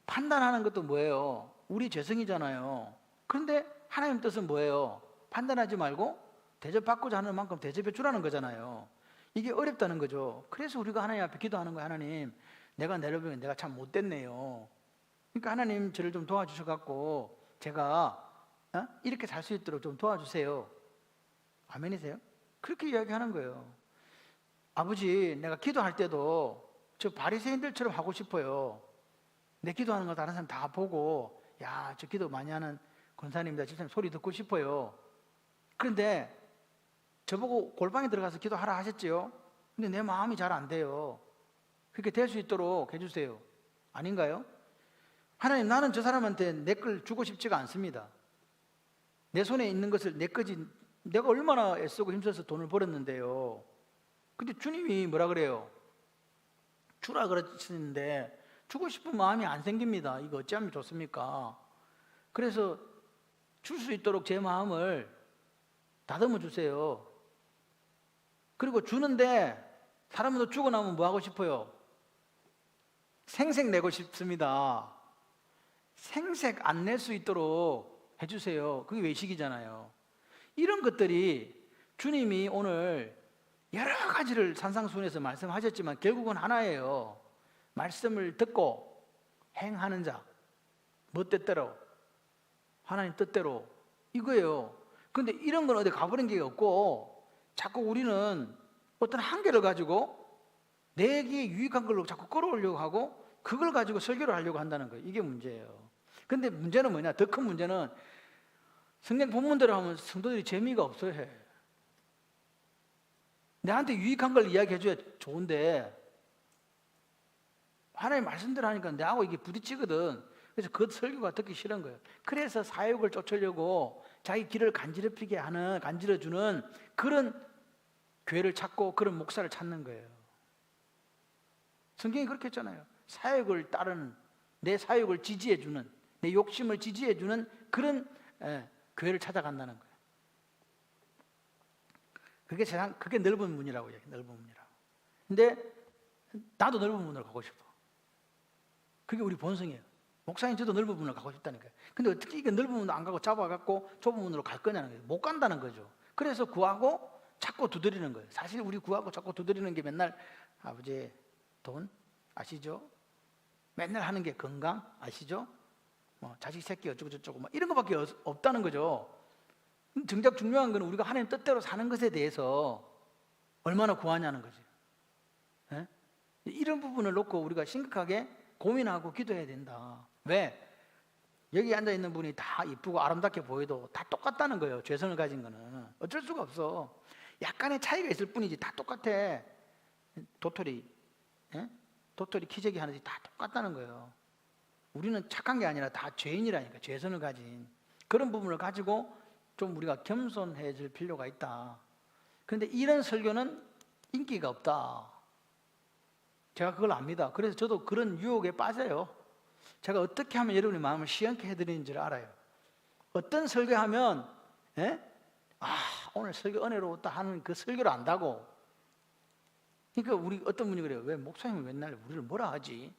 판단하는 것도 뭐예요? 우리 죄성이잖아요. 그런데 하나님 뜻은 뭐예요? 판단하지 말고 대접받고자 하는 만큼 대접해 주라는 거잖아요. 이게 어렵다는 거죠. 그래서 우리가 하나님 앞에 기도하는 거예요. 하나님, 내가 내려보면 내가 참 못됐네요. 그러니까 하나님 저를 좀 도와주셔갖고 제가 이렇게 살 수 있도록 좀 도와주세요. 아멘이세요? 그렇게 이야기하는 거예요. 아버지, 내가 기도할 때도 저 바리새인들처럼 하고 싶어요. 내 기도하는 거 다른 사람 다 보고, 야, 저 기도 많이 하는 권사님이다, 집사님 소리 듣고 싶어요. 그런데 저보고 골방에 들어가서 기도하라 하셨지요? 근데 내 마음이 잘 안 돼요. 그렇게 될 수 있도록 해주세요. 아닌가요? 하나님, 나는 저 사람한테 내 걸 주고 싶지가 않습니다. 내 손에 있는 것을 내 거지, 내가 얼마나 애쓰고 힘써서 돈을 벌었는데요. 근데 주님이 뭐라 그래요? 주라 그러시는데 주고 싶은 마음이 안 생깁니다. 이거 어찌하면 좋습니까? 그래서 줄 수 있도록 제 마음을 다듬어 주세요. 그리고 주는데 사람도 주고 나면 뭐 하고 싶어요? 생색 내고 싶습니다. 생색 안 낼 수 있도록 해주세요. 그게 외식이잖아요. 이런 것들이 주님이 오늘 여러 가지를 산상수훈에서 말씀하셨지만 결국은 하나예요. 말씀을 듣고 행하는 자, 뭐 뜻대로, 하나님 뜻대로, 이거예요. 그런데 이런 건 어디 가버린 게 없고 자꾸 우리는 어떤 한계를 가지고 내게 유익한 걸로 자꾸 끌어오려고 하고 그걸 가지고 설교를 하려고 한다는 거예요. 이게 문제예요. 근데 문제는 뭐냐? 더 큰 문제는 성경 본문대로 하면 성도들이 재미가 없어요. 내한테 유익한 걸 이야기해줘야 좋은데 하나님 말씀대로 하니까 내하고 이게 부딪히거든. 그래서 그 설교가 듣기 싫은 거예요. 그래서 사욕을 쫓으려고 자기 길을 간지럽히게 하는, 간지러주는 그런 교회를 찾고 그런 목사를 찾는 거예요. 성경이 그렇게 했잖아요. 사욕을 따르는, 내 사욕을 지지해주는, 내 욕심을 지지해주는 그런 교회를 찾아간다는 거예요. 그게 세상, 그게 넓은 문이라고 얘기해요. 넓은 문이라고. 근데 나도 넓은 문으로 가고 싶어. 그게 우리 본성이에요. 목사님 저도 넓은 문으로 가고 싶다니까요. 근데 어떻게 이게 넓은 문으로 안 가고 잡아갖고 좁은 문으로 갈 거냐는 거예요. 못 간다는 거죠. 그래서 구하고 자꾸 두드리는 거예요. 사실 우리 구하고 자꾸 두드리는 게 맨날 아버지 돈 아시죠? 맨날 하는 게 건강 아시죠? 뭐 자식 새끼 어쩌고 저쩌고 뭐 이런 거밖에 없다는 거죠. 정작 중요한 건 우리가 하나님 뜻대로 사는 것에 대해서 얼마나 구하냐는 거죠. 네? 이런 부분을 놓고 우리가 심각하게 고민하고 기도해야 된다. 왜? 여기 앉아있는 분이 다 이쁘고 아름답게 보여도 다 똑같다는 거예요. 죄성을 가진 거는 어쩔 수가 없어. 약간의 차이가 있을 뿐이지 다 똑같아. 도토리 키재기 하는지 다 똑같다는 거예요. 우리는 착한 게 아니라 다 죄인이라니까. 죄성을 가진 그런 부분을 가지고 좀 우리가 겸손해질 필요가 있다. 그런데 이런 설교는 인기가 없다. 제가 그걸 압니다. 그래서 저도 그런 유혹에 빠져요. 제가 어떻게 하면 여러분의 마음을 시원케 해드리는지를 알아요. 어떤 설교하면 오늘 설교 은혜로웠다 하는 그 설교를 안다고. 그러니까 우리 어떤 분이 그래요. 왜 목사님은 맨날 우리를 뭐라 하지?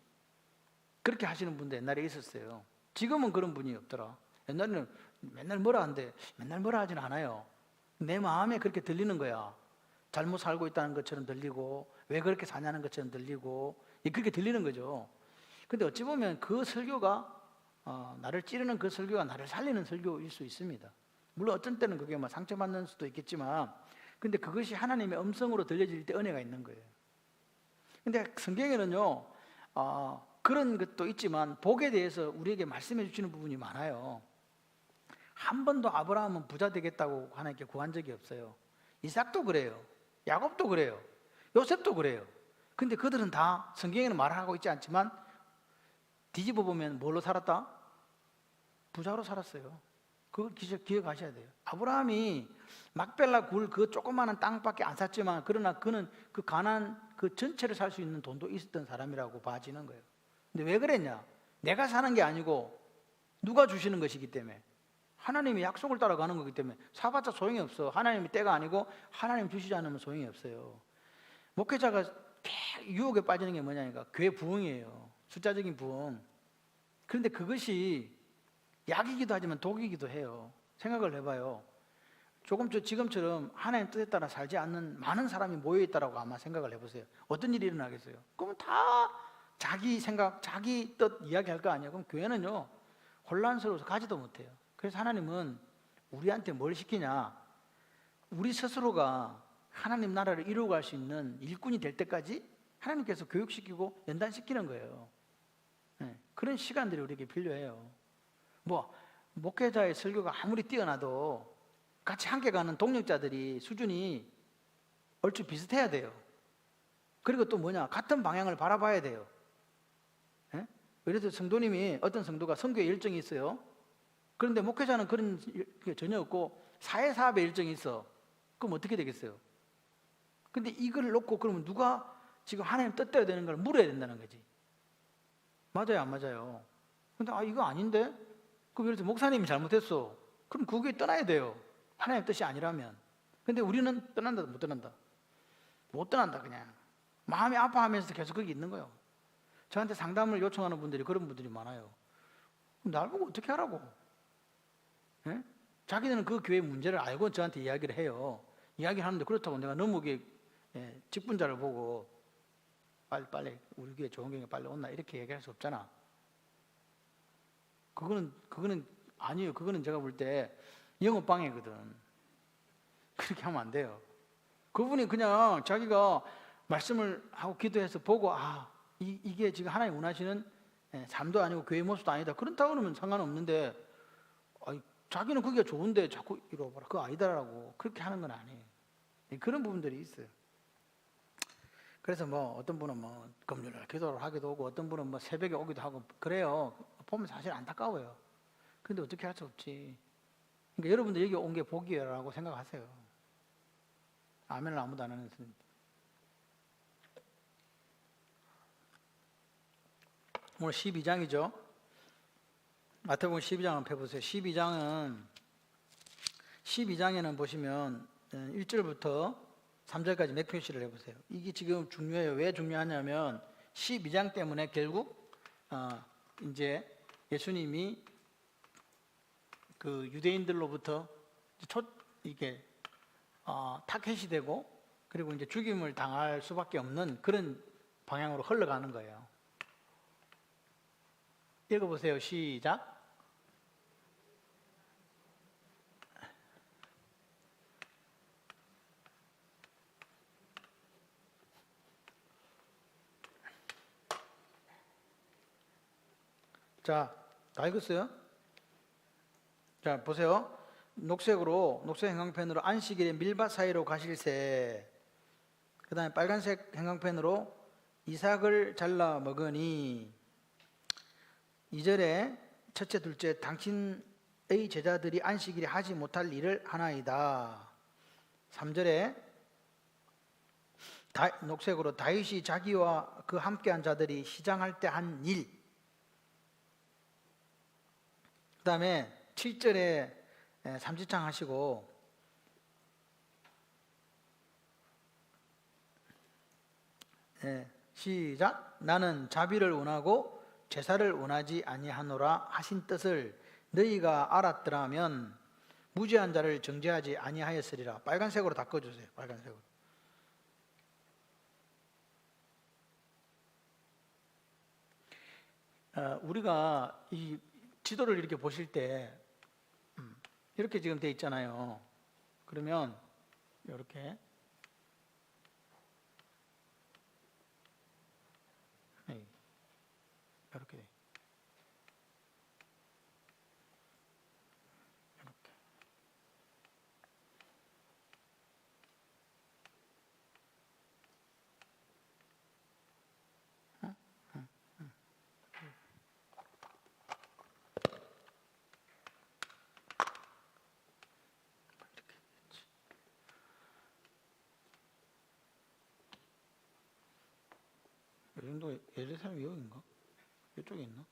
그렇게 하시는 분도 옛날에 있었어요. 지금은 그런 분이 없더라. 옛날에는 맨날 뭐라 한대. 맨날 뭐라 하진 않아요. 내 마음에 그렇게 들리는 거야. 잘못 살고 있다는 것처럼 들리고 왜 그렇게 사냐는 것처럼 들리고 그렇게 들리는 거죠. 근데 어찌 보면 그 설교가 나를 찌르는 그 설교가 나를 살리는 설교일 수 있습니다. 물론 어떤 때는 그게 막 상처받는 수도 있겠지만 근데 그것이 하나님의 음성으로 들려질 때 은혜가 있는 거예요. 근데 성경에는요 그런 것도 있지만 복에 대해서 우리에게 말씀해 주시는 부분이 많아요. 한 번도 아브라함은 부자 되겠다고 하나님께 구한 적이 없어요. 이삭도 그래요. 야곱도 그래요. 요셉도 그래요. 근데 그들은 다 성경에는 말하고 있지 않지만 뒤집어 보면 뭘로 살았다? 부자로 살았어요. 그걸 기억하셔야 돼요. 아브라함이 막벨라 굴 그 조그마한 땅밖에 안 샀지만 그러나 그는 그 가나안 그 전체를 살 수 있는 돈도 있었던 사람이라고 봐지는 거예요. 근데 왜 그랬냐? 내가 사는 게 아니고 누가 주시는 것이기 때문에 하나님의 약속을 따라가는 거기 때문에 사봤자 소용이 없어. 하나님의 때가 아니고 하나님 주시지 않으면 소용이 없어요. 목회자가 유혹에 빠지는 게 뭐냐니까 교회 부흥이에요. 숫자적인 부흥. 그런데 그것이 약이기도 하지만 독이기도 해요. 생각을 해봐요. 조금 지금처럼 하나님 뜻에 따라 살지 않는 많은 사람이 모여있다라고 아마 생각을 해보세요. 어떤 일이 일어나겠어요? 그러면 다 자기 생각, 자기 뜻 이야기할 거 아니에요. 그럼 교회는요 혼란스러워서 가지도 못해요. 그래서 하나님은 우리한테 뭘 시키냐, 우리 스스로가 하나님 나라를 이루어갈 수 있는 일꾼이 될 때까지 하나님께서 교육시키고 연단시키는 거예요. 네, 그런 시간들이 우리에게 필요해요. 뭐 목회자의 설교가 아무리 뛰어나도 같이 함께 가는 동력자들이 수준이 얼추 비슷해야 돼요. 그리고 또 뭐냐, 같은 방향을 바라봐야 돼요. 예? 예를 들어 성도님이, 어떤 성도가 선교의 일정이 있어요. 그런데 목회자는 그런 게 전혀 없고 사회사업의 일정이 있어. 그럼 어떻게 되겠어요? 근데 이걸 놓고 그러면 누가 지금 하나님 뜻대로 되는 걸 물어야 된다는 거지. 맞아요, 안 맞아요? 근데 이거 아닌데? 그럼 예를 들어 목사님이 잘못했어. 그럼 그 교회 떠나야 돼요. 하나님 뜻이 아니라면. 근데 우리는 떠난다, 못 떠난다? 못 떠난다, 그냥. 마음이 아파하면서 계속 거기 있는 거예요. 저한테 상담을 요청하는 분들이 그런 분들이 많아요. 그럼 날 보고 어떻게 하라고? 예? 자기들은 그 교회의 문제를 알고 저한테 이야기를 해요. 이야기를 하는데 그렇다고 내가 너무 직분자를 보고 빨리 우리 교회 좋은 경우에 빨리 온나 이렇게 얘기할 수 없잖아. 그거는 아니에요. 그거는 제가 볼 때 영업방해거든. 그렇게 하면 안 돼요. 그분이 그냥 자기가 말씀을 하고 기도해서 보고 이게 지금 하나님 원하시는 삶도 아니고 교회 모습도 아니다. 그렇다고 그러면 상관없는데 자기는 그게 좋은데 자꾸 이러봐라. 그거 아니다라고 그렇게 하는 건 아니에요. 그런 부분들이 있어요. 그래서 어떤 분은 금요일날 기도를 하기도 오고 어떤 분은 새벽에 오기도 하고 그래요. 보면 사실 안타까워요. 근데 어떻게 할 수 없지. 그러니까 여러분들 여기 온 게 복이라고 생각하세요. 아멘을 아무도 안 하는 스님. 오늘 12장이죠. 마태복음 12장 한번 펴보세요. 12장에는 보시면 1절부터 3절까지 몇 표시를 해보세요. 이게 지금 중요해요. 왜 중요하냐면 12장 때문에 결국 이제 예수님이 그 유대인들로부터 이게 타겟이 되고 그리고 이제 죽임을 당할 수밖에 없는 그런 방향으로 흘러가는 거예요. 읽어보세요. 시작. 자, 다 읽었어요? 자, 보세요. 녹색 형광펜으로 안식일에 밀밭 사이로 가실새. 그 다음에 빨간색 형광펜으로 이삭을 잘라 먹으니. 2절에 첫째, 둘째, 당신의 제자들이 안식일에 하지 못할 일을 하나이다. 3절에 녹색으로 다윗이 자기와 그 함께한 자들이 시장할 때 한 일. 그 다음에 7절에 삼지창 하시고 시작. 나는 자비를 원하고 제사를 원하지 아니하노라 하신 뜻을 너희가 알았더라면 무죄한 자를 정죄하지 아니하였으리라. 빨간색으로 닦아주세요. 빨간색으로. 우리가 이 지도를 이렇게 보실 때 이렇게 지금 돼 있잖아요. 그러면 이렇게 이렇게 이렇게 이 정도 예루살렘 여기인가? 이쪽에 있나?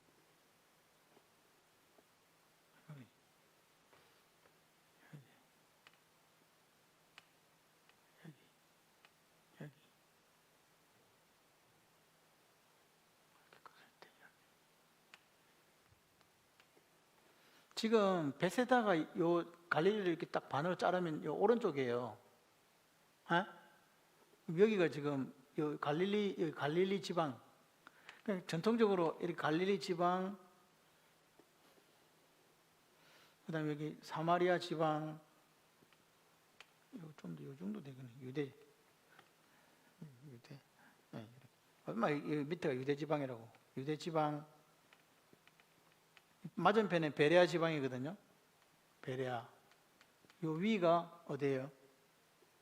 여기. 지금 베세다가 요 갈릴리를 이렇게 딱 반으로 자르면 요 오른쪽이에요. 에? 여기가 지금 요 갈릴리 지방. 그러니까 전통적으로 이렇게 갈릴리 지방, 그다음에 여기 사마리아 지방, 좀 더 요 정도 되겠네. 유대. 네. 얼마 밑에가 유대 지방이라고. 유대 지방. 맞은편에 베레아 지방이거든요. 베레아. 요 위가 어디예요?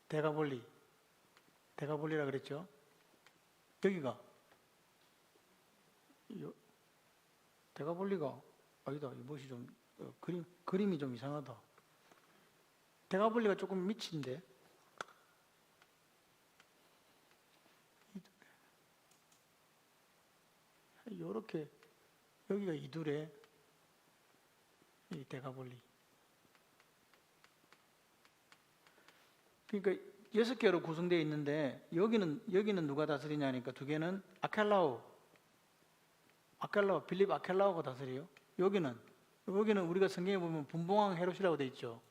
데가볼리라 그랬죠. 여기가 데가볼리가 아니다. 이것이 좀 그림이 좀 이상하다. 데가볼리가 조금 밑인데. 요렇게 여기가 이두레, 이 데가볼리. 그러니까 6개로 구성되어 있는데 여기는 누가 다스리냐니까 두 개는 빌립 아켈라오가 다스려요. 여기는 우리가 성경에 보면 분봉왕 헤롯이라고 돼 있죠.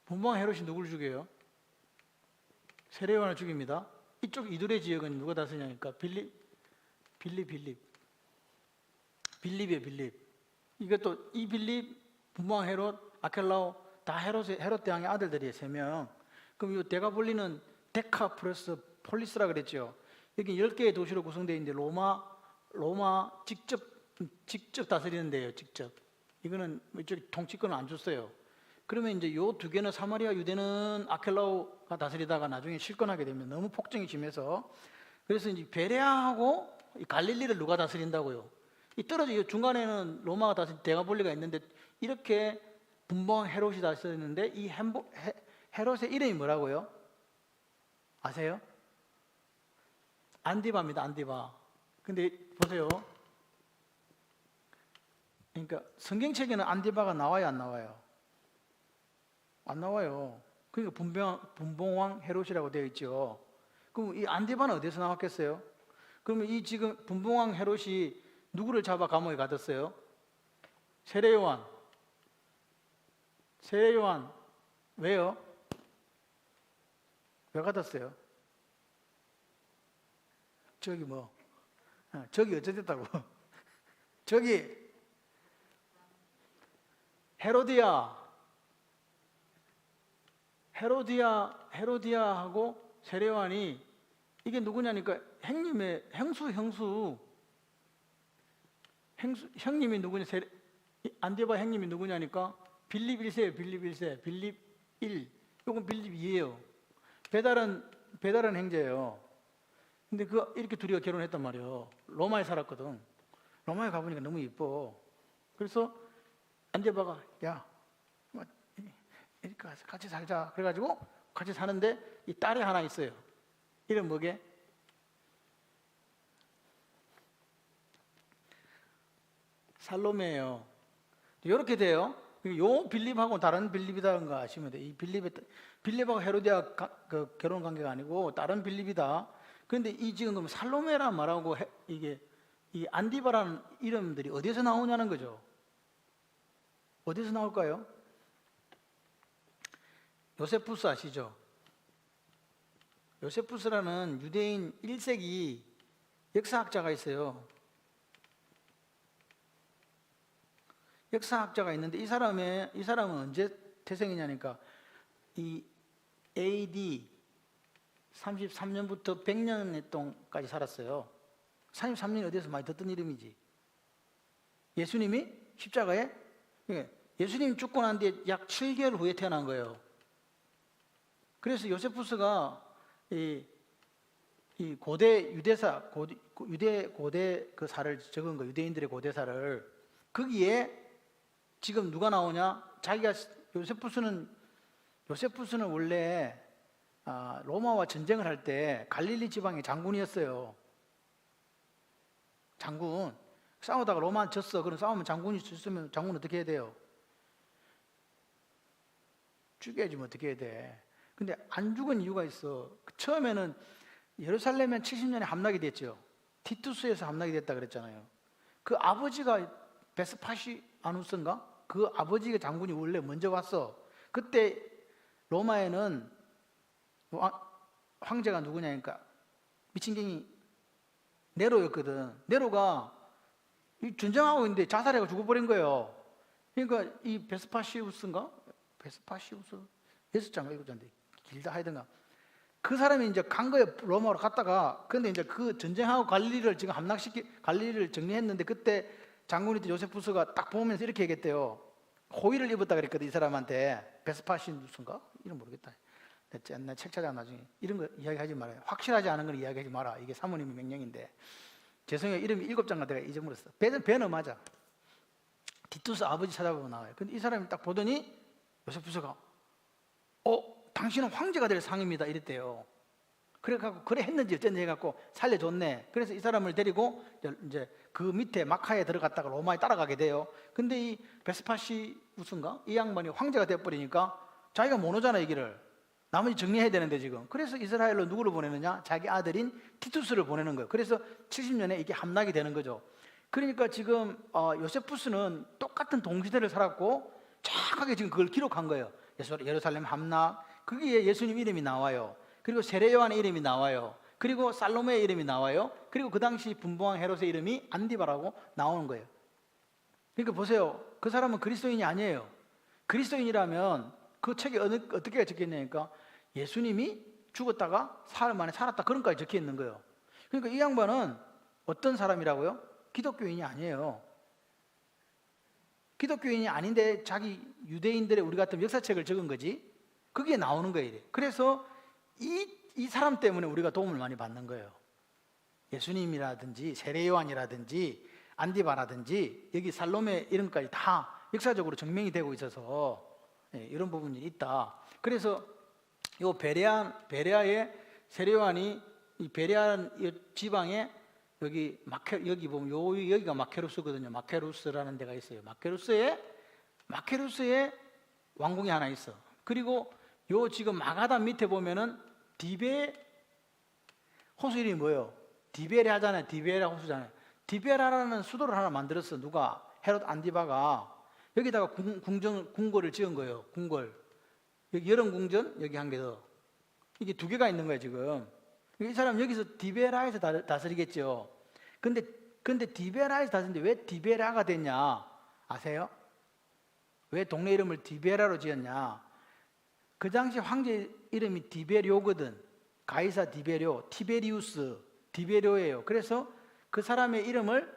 분봉왕 헤롯이 누구를 죽여요? 세례요한을 죽입니다. 이쪽 이두레 지역은 누가 다스리냐니까 빌립이에요. 이것도 이 빌립, 분봉왕 헤롯, 아켈라오 다 헤롯 대왕의 아들들이에요. 3명. 그럼 이 데가볼리는 데카 플러스 폴리스라 그랬죠. 여기 10개의 도시로 구성되어 있는데 로마 직접 다스리는 데예요. 직접. 이거는 이쪽 통치권을 안 줬어요. 그러면 이제 요 두 개는 사마리아 유대는 아켈라오가 다스리다가 나중에 실권하게 되면 너무 폭정이 심해서, 그래서 이제 베레아하고 이 갈릴리를 누가 다스린다고요? 이 떨어져 중간에는 로마가 다스린 데가볼리가 있는데 이렇게 분봉왕 헤롯이 다스렸는데 이 헤롯의 이름이 뭐라고요? 아세요? 안디바입니다. 안디바. 근데 보세요. 그러니까 성경책에는 안디바가 나와요, 안 나와요? 안 나와요. 그러니까 분봉왕 헤롯이라고 되어 있죠. 그럼 이 안디바는 어디서 나왔겠어요? 그러면 이 지금 분봉왕 헤롯이 누구를 잡아 감옥에 가뒀어요? 세례요한. 왜요? 왜 가뒀어요? 저기 어쩌됐다고? 저기 헤로디아하고 세례요한이 이게 누구냐니까 형님의 형님이 누구냐? 안디바 형님이 누구냐니까 빌립 1세예요. 빌립 1. 이건 빌립 2예요. 배달은 형제예요. 근데 이렇게 둘이가 결혼했단 말이에요. 로마에 살았거든. 로마에 가보니까 너무 이뻐. 그래서 안디바가 이렇게 같이 살자. 그래가지고 같이 사는데 이 딸이 하나 있어요. 이름 뭐게? 살로메예요. 이렇게 돼요. 요 빌립하고 다른 빌립이다는 거 아시면 돼요. 이 빌립하고 헤로디아 결혼 관계가 아니고 다른 빌립이다. 그런데 이 지금 그럼 살로메란 말하고 이게 이 안디바라는 이름들이 어디서 나오냐는 거죠. 어디서 나올까요? 요세푸스 아시죠? 요세푸스라는 유대인 1세기 역사학자가 있어요. 역사학자가 있는데 이 사람은 언제 태생이냐니까 이 AD 33년부터 100년 동안까지 살았어요. 33년이 어디서 많이 듣던 이름이지. 예수님이 십자가에 예수님이 죽고 난 뒤에 약 7개월 후에 태어난 거예요. 그래서 요세푸스가 이 고대 유대사 고대 그 사를 적은 거, 유대인들의 고대사를 거기에 지금 누가 나오냐? 자기가 요세푸스는 원래 로마와 전쟁을 할 때 갈릴리 지방의 장군이었어요. 장군. 싸우다가 로마한테 졌어. 그럼 싸우면 장군이 졌으면 장군 어떻게 해야 돼요? 죽여야지 뭐 어떻게 해야 돼. 근데 안 죽은 이유가 있어. 처음에는 예루살렘에 70년에 함락이 됐죠. 티투스에서 함락이 됐다 그랬잖아요. 그 아버지가 베스파시아누스인가? 그 아버지가 장군이 원래 먼저 왔어. 그때 로마에는 황제가 누구냐니까 미친경이 네로였거든. 네로가 전쟁하고 있는데 자살해가 죽어버린 거예요. 그러니까 이 베스파시우스인가? 베스파시우스 6장가 7장인데 길다 하여튼가 그 사람이 이제 간 거예요. 로마로 갔다가. 근데 이제 그 전쟁하고 갈릴리를 지금 갈릴리를 정리했는데 그때 장군이 요세푸스가 딱 보면서 이렇게 얘기했대요. 호의를 입었다 그랬거든, 이 사람한테. 베스파시우스인가? 이름 모르겠다. 나 책 찾아 나중에. 이런 거 이야기하지 말아요. 확실하지 않은 걸 이야기하지 마라. 이게 사모님의 명령인데. 죄송해요. 이름이 7장가 내가 잊어버렸어. 배너 맞아. 티투스 아버지 찾아보면 나와요. 근데 이 사람이 딱 보더니 요세푸스가 당신은 황제가 될 상입니다. 이랬대요. 그래갖고 그래 했는지 어쩐지 해갖고 살려줬네. 그래서 이 사람을 데리고 이제 그 밑에 마카에 들어갔다가 로마에 따라가게 돼요. 근데 이 베스파시우스인가? 이 양반이 황제가 돼버리니까 자기가 못 오잖아, 이 길을. 나머지 정리해야 되는데 지금. 그래서 이스라엘로 누구를 보내느냐? 자기 아들인 티투스를 보내는 거예요. 그래서 70년에 이게 함락이 되는 거죠. 그러니까 지금 요세푸스는 똑같은 동시대를 살았고 정확하게 지금 그걸 기록한 거예요. 예루살렘 함락, 거기에 예수님 이름이 나와요. 그리고 세례 요한의 이름이 나와요. 그리고 살로메의 이름이 나와요. 그리고 그 당시 분봉왕 헤롯의 이름이 안디바라고 나오는 거예요. 그러니까 보세요. 그 사람은 그리스도인이 아니에요. 그리스도인이라면 그 책에 어떻게 적혀있냐니까 예수님이 죽었다가 사흘 만에 살았다, 그런 까지 적혀 있는 거예요. 그러니까 이 양반은 어떤 사람이라고요? 기독교인이 아니에요. 기독교인이 아닌데 자기 유대인들의 우리 같은 역사책을 적은 거지. 그게 나오는 거예요. 그래서 이 사람 때문에 우리가 도움을 많이 받는 거예요. 예수님이라든지 세례 요한이라든지 안디바라든지 여기 살로메 이름까지 다 역사적으로 증명이 되고 있어서 이런 부분이 있다. 그래서 요 베레아의 세례 요한이 이 베레아 지방에 여기 보면 여기가 마케루스거든요. 마케루스라는 데가 있어요. 마케루스에 왕궁이 하나 있어. 그리고 요 지금 마가단 밑에 보면은 디베 호수 이름이 뭐예요? 디베레 하잖아요. 디베레 호수잖아요. 디베라라는 수도를 하나 만들었어. 누가? 헤롯 안디바가. 여기다가 궁궐을 지은 거예요. 궁궐. 여기 여름궁전, 여기 한 개 더. 이게 2개가 있는 거예요, 지금. 이 사람 여기서 디베라에서 다스리겠죠. 근데 디베라에서 다스리는데 왜 디베라가 됐냐? 아세요? 왜 동네 이름을 디베라로 지었냐? 그 당시 황제 이름이 디베료거든. 가이사 디베료, 티베리우스, 디베료예요. 그래서 그 사람의 이름을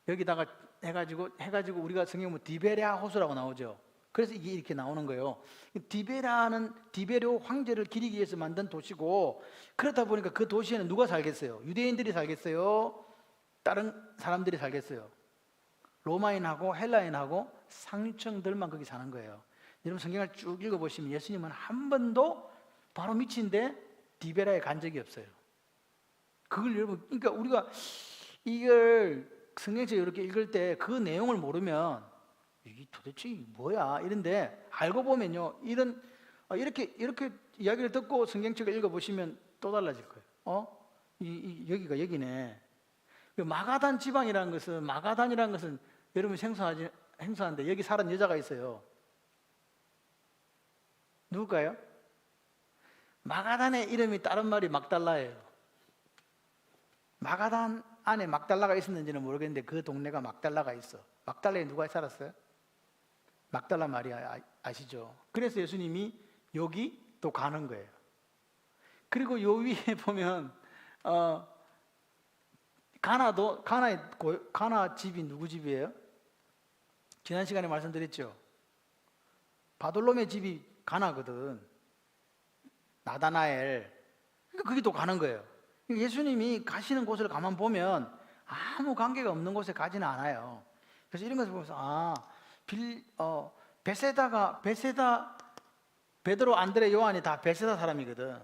여기다가 해가지고 우리가 성경 보면 디베랴 호수라고 나오죠. 그래서 이게 이렇게 나오는 거예요. 디베라는 디베료 황제를 기리기 위해서 만든 도시고, 그렇다 보니까 그 도시에는 누가 살겠어요? 유대인들이 살겠어요? 다른 사람들이 살겠어요? 로마인하고 헬라인하고 상류층들만 거기 사는 거예요. 여러분 성경을 쭉 읽어보시면 예수님은 한 번도 바로 밑인데 디베라에 간 적이 없어요. 그걸 여러분, 그러니까 우리가 이걸 성경책 이렇게 읽을 때 그 내용을 모르면 이게 도대체 뭐야 이런데, 알고 보면요, 이렇게 이야기를 듣고 성경책을 읽어보시면 또 달라질 거예요. 여기가 여기네. 마가단 지방이라는 것은 여러분 생소한데 여기 사는 여자가 있어요. 누굴까요? 마가단의 이름이 다른 말이 막달라예요. 마가단 안에 막달라가 있었는지는 모르겠는데 그 동네가 막달라가 있어. 막달라에 누가 살았어요? 막달라 마리아 아시죠? 그래서 예수님이 여기 또 가는 거예요. 그리고 요 위에 보면 가나 집이 누구 집이에요? 지난 시간에 말씀드렸죠. 바돌로메 집이 가나거든. 나다나엘. 그러니까 거기 또 가는 거예요. 예수님이 가시는 곳을 가만 보면 아무 관계가 없는 곳에 가지는 않아요. 그래서 이런 것을 보면서 베세다, 베드로, 안드레, 요한이 다 베세다 사람이거든.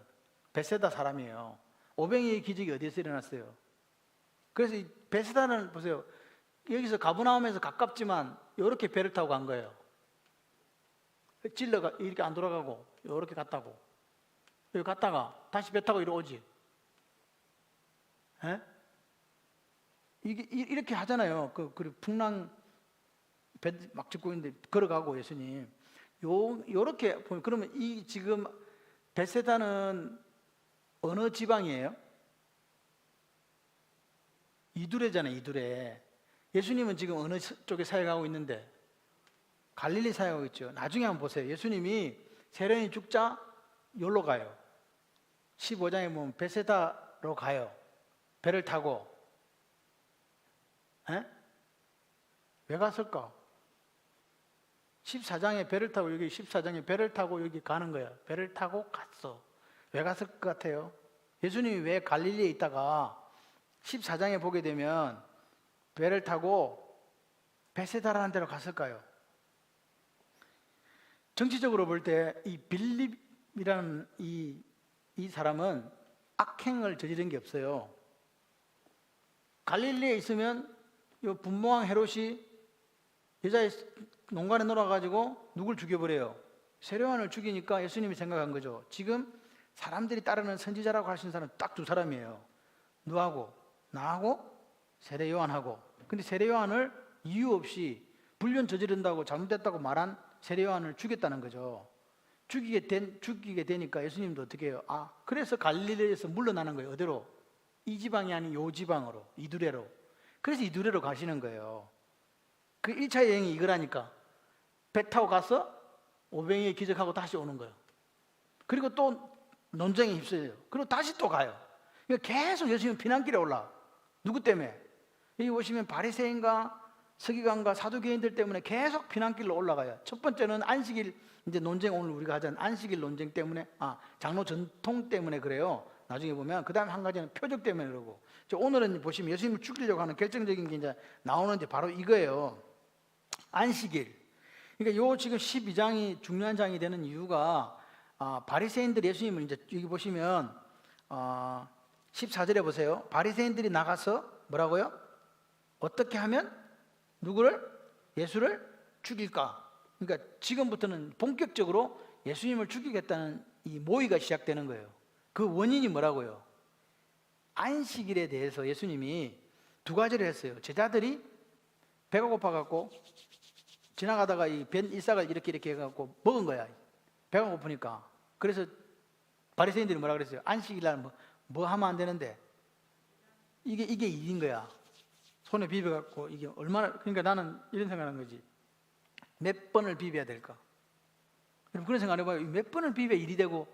베세다 사람이에요. 오병이의 기적이 어디에서 일어났어요? 그래서 이 베세다는 보세요. 여기서 가브나움에서 가깝지만 이렇게 배를 타고 간 거예요. 질러가 이렇게 안 돌아가고 이렇게 갔다고. 여기 갔다가 다시 배 타고 이리 오지. 이게 이렇게 하잖아요. 그리고 풍랑 배 막 짚고 있는데 걸어가고 예수님. 요렇게 보면, 그러면 이 지금 베세다는 어느 지방이에요? 이두레잖아요, 이두레. 예수님은 지금 어느 쪽에 사역하고 있는데? 갈릴리 사역하고 있죠. 나중에 한번 보세요. 예수님이 세례요한이 죽자 여기로 가요. 15장에 보면 베세다로 가요. 배를 타고. 에? 왜 갔을까? 14장에 배를 타고, 여기 14장에 배를 타고 여기 가는 거야. 배를 타고 갔어. 왜 갔을 것 같아요? 예수님이 왜 갈릴리에 있다가 14장에 보게 되면 배를 타고 베세다라는 데로 갔을까요? 정치적으로 볼 때 이 빌립이라는 이 사람은 악행을 저지른 게 없어요. 갈릴리에 있으면 이 분모왕 헤롯이 여자의 농간에 놀아가지고 누굴 죽여버려요? 세례요한을 죽이니까 예수님이 생각한 거죠. 지금 사람들이 따르는 선지자라고 하시는 사람은 딱 두 사람이에요. 누구하고? 나하고 세례요한하고. 근데 세례요한을 이유 없이 불륜 저지른다고 잘못됐다고 말한 세례요한을 죽였다는 거죠. 죽이게 되니까 예수님도 어떻게 해요? 그래서 갈릴리에서 물러나는 거예요. 어디로? 이 지방이 아닌 요 지방으로, 이두레로. 그래서 이두레로 가시는 거예요. 그 1차 여행이 이거라니까. 배 타고 가서 오병이에 기적하고 다시 오는 거예요. 그리고 또 논쟁에 휩쓸려요. 그리고 다시 또 가요. 그러니까 계속 예수님은 피난길에 올라. 누구 때문에? 여기 보시면 바리새인과 서기관과 사두개인들 때문에 계속 피난길로 올라가요. 첫 번째는 안식일 이제 논쟁, 오늘 우리가 하자는 안식일 논쟁 때문에, 장로 전통 때문에 그래요. 나중에 보면 그 다음에 한 가지는 표적 때문에 그러고. 오늘은 보시면 예수님을 죽이려고 하는 결정적인 게 이제 나오는 게 바로 이거예요. 안식일. 그러니까 요 지금 12장이 중요한 장이 되는 이유가 바리새인들이 예수님을 이제 여기 보시면 14절에 보세요. 바리새인들이 나가서 뭐라고요? 어떻게 하면 누구를? 예수를 죽일까? 그러니까 지금부터는 본격적으로 예수님을 죽이겠다는 이 모의가 시작되는 거예요. 그 원인이 뭐라고요? 안식일에 대해서 예수님이 두 가지를 했어요. 제자들이 배가 고파갖고 지나가다가 이 벤 일삭을 이렇게 해갖고 먹은 거야. 배가 고프니까. 그래서 바리새인들이 뭐라 그랬어요? 안식일날 뭐 하면 안 되는데 이게 일인 거야. 손에 비벼갖고 이게 얼마나, 그러니까 나는 이런 생각하는 거지. 몇 번을 비벼야 될까? 그런 생각 안 해봐요. 몇 번을 비벼야 일이 되고,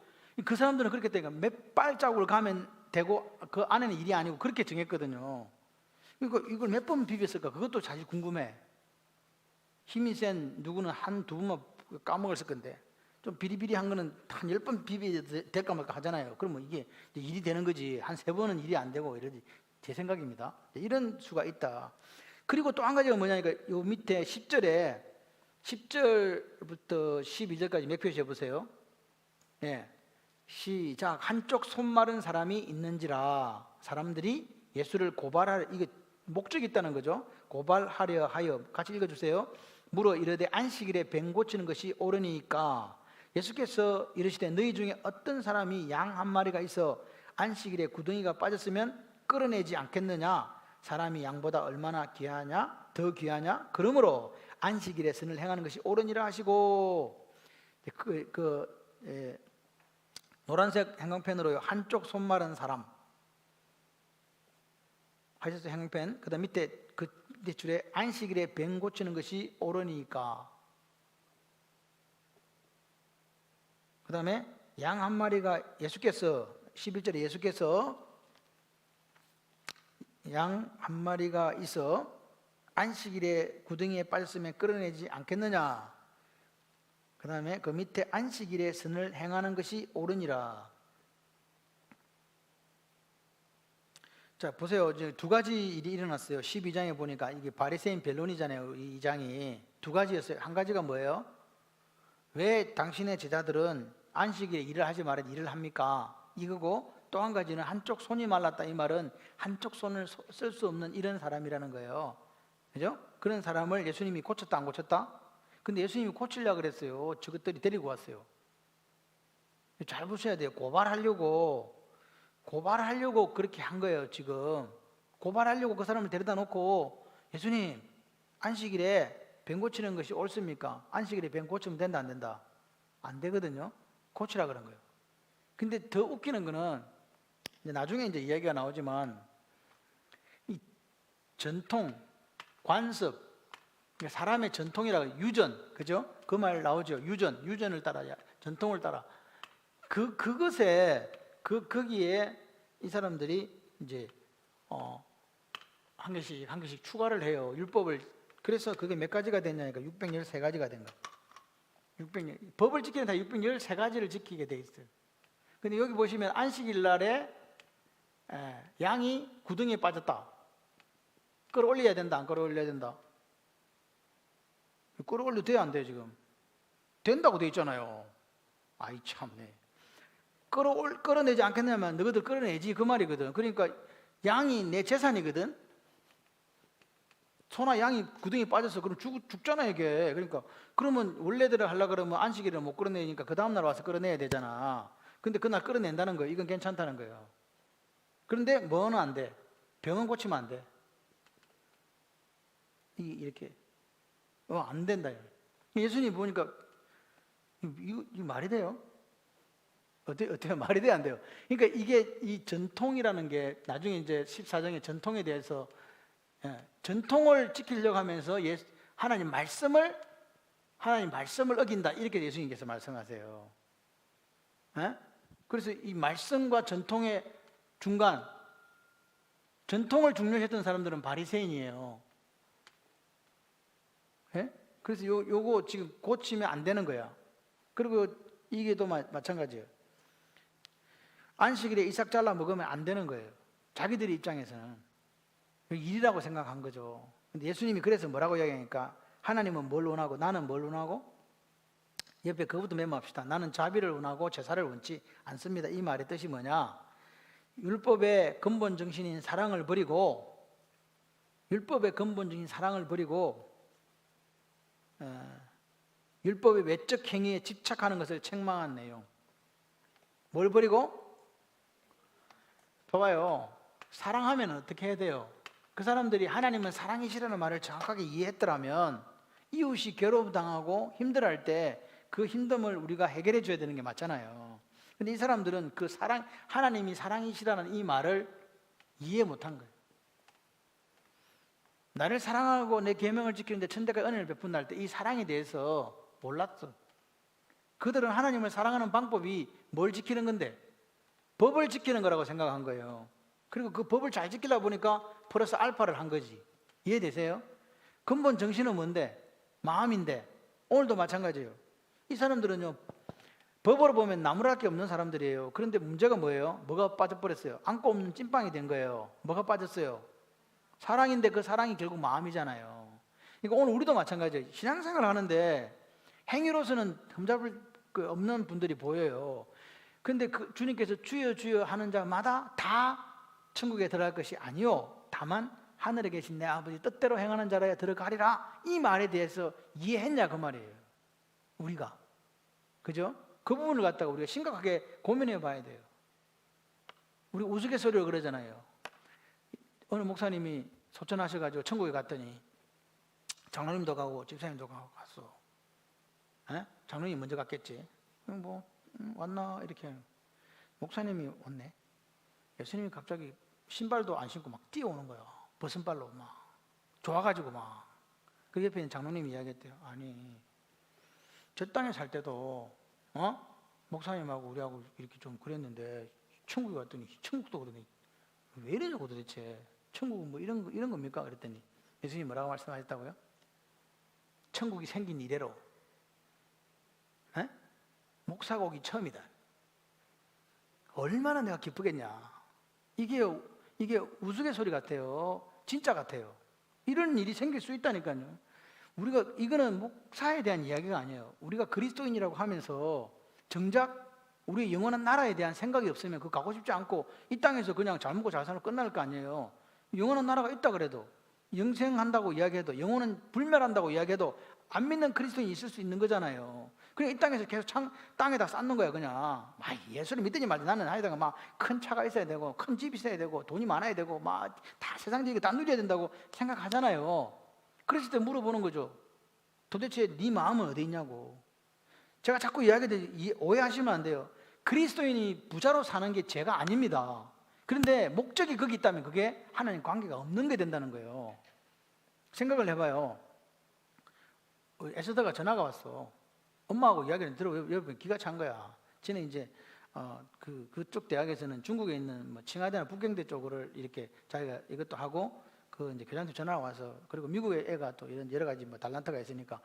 그 사람들은 그렇게 되니까 몇 발자국을 가면 되고 그 안에는 일이 아니고 그렇게 정했거든요. 그러니까 이걸 몇 번 비볐을까? 그것도 사실 궁금해. 힘이 센 누구는 한 두 번만 까먹었을 건데, 좀 비리비리한 거는 한 10번 비벼야 될까 말까 하잖아요. 그러면 이게 일이 되는 거지. 한 3번은 일이 안 되고 이러지. 제 생각입니다. 이런 수가 있다. 그리고 또 한 가지가 뭐냐니까 요 밑에 10절에 10절부터 12절까지 몇 표시 해보세요. 예. 시작. 한쪽 손 마른 사람이 있는지라. 사람들이 예수를 고발하려, 이게 목적이 있다는 거죠. 고발하려 하여. 같이 읽어주세요. 물어 이르되 안식일에 뱀 고치는 것이 옳으니까. 예수께서 이르시되 너희 중에 어떤 사람이 양 한 마리가 있어 안식일에 구덩이가 빠졌으면 끌어내지 않겠느냐? 사람이 양보다 얼마나 귀하냐? 더 귀하냐? 그러므로 안식일에 선을 행하는 것이 옳으니라 하시고, 노란색 형광펜으로 한쪽 손 마른 사람 하셨어요. 형광펜. 그 다음 밑에 그 밑에 줄에 안식일에 뱀 고치는 것이 옳으니까. 그 다음에 양 한 마리가 예수께서 11절에 예수께서 양 한 마리가 있어 안식일에 구덩이에 빠졌으면 끌어내지 않겠느냐. 그 다음에 그 밑에 안식일에 선을 행하는 것이 옳으니라. 자 보세요. 이제 두 가지 일이 일어났어요. 12장에 보니까 이게 바리새인 변론이잖아요. 이 장이 두 가지였어요. 한 가지가 뭐예요? 왜 당신의 제자들은 안식일에 일을 하지 말아 일을 합니까? 이거고, 또 한 가지는 한쪽 손이 말랐다. 이 말은 한쪽 손을 쓸 수 없는 이런 사람이라는 거예요. 그죠? 그런 사람을 예수님이 고쳤다 안 고쳤다? 근데 예수님이 고치려고 그랬어요. 저것들이 데리고 왔어요. 잘 보셔야 돼요. 고발하려고 그렇게 한 거예요. 지금 고발하려고 그 사람을 데려다 놓고 예수님 안식일에 병 고치는 것이 옳습니까? 안식일에 병 고치면 된다 안 된다? 안 되거든요. 고치라 그런 거예요. 근데 더 웃기는 거는 나중에 이제 이야기가 나오지만 이 전통, 관습, 그러니까 사람의 전통이라고 유전, 그죠? 그 말 나오죠. 유전을 따라, 전통을 따라. 그것에 거기에 이 사람들이 이제 한 개씩 추가를 해요. 율법을. 그래서 그게 몇 가지가 됐냐니까 613가지가 된 거예요. 법을 지키는 다 613가지를 지키게 돼 있어요. 근데 여기 보시면 안식일 날에 양이 구덩이에 빠졌다. 끌어올려야 된다, 안 끌어올려야 된다? 끌어올려도 돼야 안 돼요, 지금? 된다고 돼 있잖아요. 아이 참네. 끌어내지 않겠냐면 너희들 끌어내지 그 말이거든. 그러니까 양이 내 재산이거든. 소나 양이 구덩이에 빠져서 그럼 죽잖아 이게. 그러니까 그러면 원래대로 하려고 그러면 안식일을 못 끌어내니까 그 다음날 와서 끌어내야 되잖아. 근데 그날 끌어낸다는 거예요. 이건 괜찮다는 거예요. 그런데 뭐는 안 돼? 병은 고치면 안 돼. 이렇게 안 된다. 예수님 보니까 이거 말이 돼요? 어때요? 말이 돼요, 안 돼요? 그러니까 이게 이 전통이라는 게 나중에 이제 14장의 전통에 대해서 전통을 지키려고 하면서 하나님 말씀을 어긴다 이렇게 예수님께서 말씀하세요. 그래서 이 말씀과 전통의 중간, 전통을 중요했던 사람들은 바리새인이에요. 그래서 요거 지금 고치면 안 되는 거야. 그리고 이게 또 마찬가지예요. 안식일에 이삭 잘라 먹으면 안 되는 거예요. 자기들의 입장에서는 일이라고 생각한 거죠. 근데 예수님이 그래서 뭐라고 이야기하니까 하나님은 뭘 원하고 나는 뭘 원하고? 옆에 그것도 메모합시다. 나는 자비를 원하고 제사를 원치 않습니다. 이 말의 뜻이 뭐냐? 율법의 근본 정신인 사랑을 버리고 율법의 외적 행위에 집착하는 것을 책망한 내용. 뭘 버리고? 봐봐요. 사랑하면 어떻게 해야 돼요? 그 사람들이 하나님은 사랑이시라는 말을 정확하게 이해했더라면 이웃이 괴로움당하고 힘들어할 때 그 힘듦을 우리가 해결해 줘야 되는 게 맞잖아요. 근데 이 사람들은 그 하나님이 사랑이시라는 이 말을 이해 못한 거예요. 나를 사랑하고 내 계명을 지키는데 천대가 은혜를 베푼다 할 때 이 사랑에 대해서 몰랐어. 그들은 하나님을 사랑하는 방법이 뭘 지키는 건데? 법을 지키는 거라고 생각한 거예요. 그리고 그 법을 잘 지키다 보니까 플러스 알파를 한 거지. 이해되세요? 근본 정신은 뭔데? 마음인데 오늘도 마찬가지예요. 이 사람들은요 법으로 보면 나무랄 게 없는 사람들이에요. 그런데 문제가 뭐예요? 뭐가 빠져버렸어요? 안고 없는 찐빵이 된 거예요. 뭐가 빠졌어요? 사랑인데 그 사랑이 결국 마음이잖아요. 그러니까 오늘 우리도 마찬가지예요. 신앙생활을 하는데 행위로서는 흠잡을 그 없는 분들이 보여요. 그런데 그 주님께서 주여 주여 하는 자마다 다 천국에 들어갈 것이 아니요 다만 하늘에 계신 내 아버지 뜻대로 행하는 자라야 들어가리라. 이 말에 대해서 이해했냐 그 말이에요. 우리가. 그죠? 그 부분을 갖다가 우리가 심각하게 고민해 봐야 돼요. 우리 우스갯소리로 그러잖아요. 어느 목사님이 소천하셔가지고 천국에 갔더니 장로님도 가고 집사님도 가고 갔어. 장로님이 먼저 갔겠지. 왔나 이렇게 목사님이 왔네. 예수님이 갑자기 신발도 안 신고 막 뛰어오는 거야. 벗은 발로 막 좋아가지고 막. 그 옆에 있는 장로님이 이야기했대요. 아니 저 땅에 살 때도 목사님하고 우리하고 이렇게 좀 그랬는데 천국에 갔더니 천국도 그러더니 왜 이러냐고 도대체. 천국은 뭐 이런 겁니까? 그랬더니 예수님이 뭐라고 말씀하셨다고요? 천국이 생긴 이래로 목사가 오기 처음이다. 얼마나 내가 기쁘겠냐. 이게 우스갯소리 같아요. 진짜 같아요. 이런 일이 생길 수 있다니까요. 이거는 목사에 대한 이야기가 아니에요. 우리가 그리스도인이라고 하면서 정작 우리의 영원한 나라에 대한 생각이 없으면 그거 가고 싶지 않고 이 땅에서 그냥 잘 먹고 잘 살고 끝날 거 아니에요. 영원한 나라가 있다 그래도, 영생한다고 이야기해도, 영혼은 불멸한다고 이야기해도 안 믿는 그리스도인이 있을 수 있는 거잖아요. 그냥 이 땅에서 계속 땅에다 쌓는 거야 그냥. 예수를 믿든지 말든지 나는 하여간 막 큰 차가 있어야 되고 큰 집이 있어야 되고 돈이 많아야 되고 막 다 세상적인 게 다 누려야 된다고 생각하잖아요. 그랬을 때 물어보는 거죠. 도대체 네 마음은 어디 있냐고. 제가 자꾸 이야기들 오해하시면 안 돼요. 그리스도인이 부자로 사는 게 죄가 아닙니다. 그런데 목적이 거기 있다면 그게 하나님 관계가 없는 게 된다는 거예요. 생각을 해봐요. 에스더가 전화가 왔어. 엄마하고 이야기를 여러분 기가 찬 거야. 쟤는 이제 그쪽 대학에서는 중국에 있는 뭐 칭화대나 북경대 쪽을 이렇게 자기가 이것도 하고 그 이제 교장선생님 전화가 와서, 그리고 미국의 애가 또 이런 여러 가지 뭐 달란트가 있으니까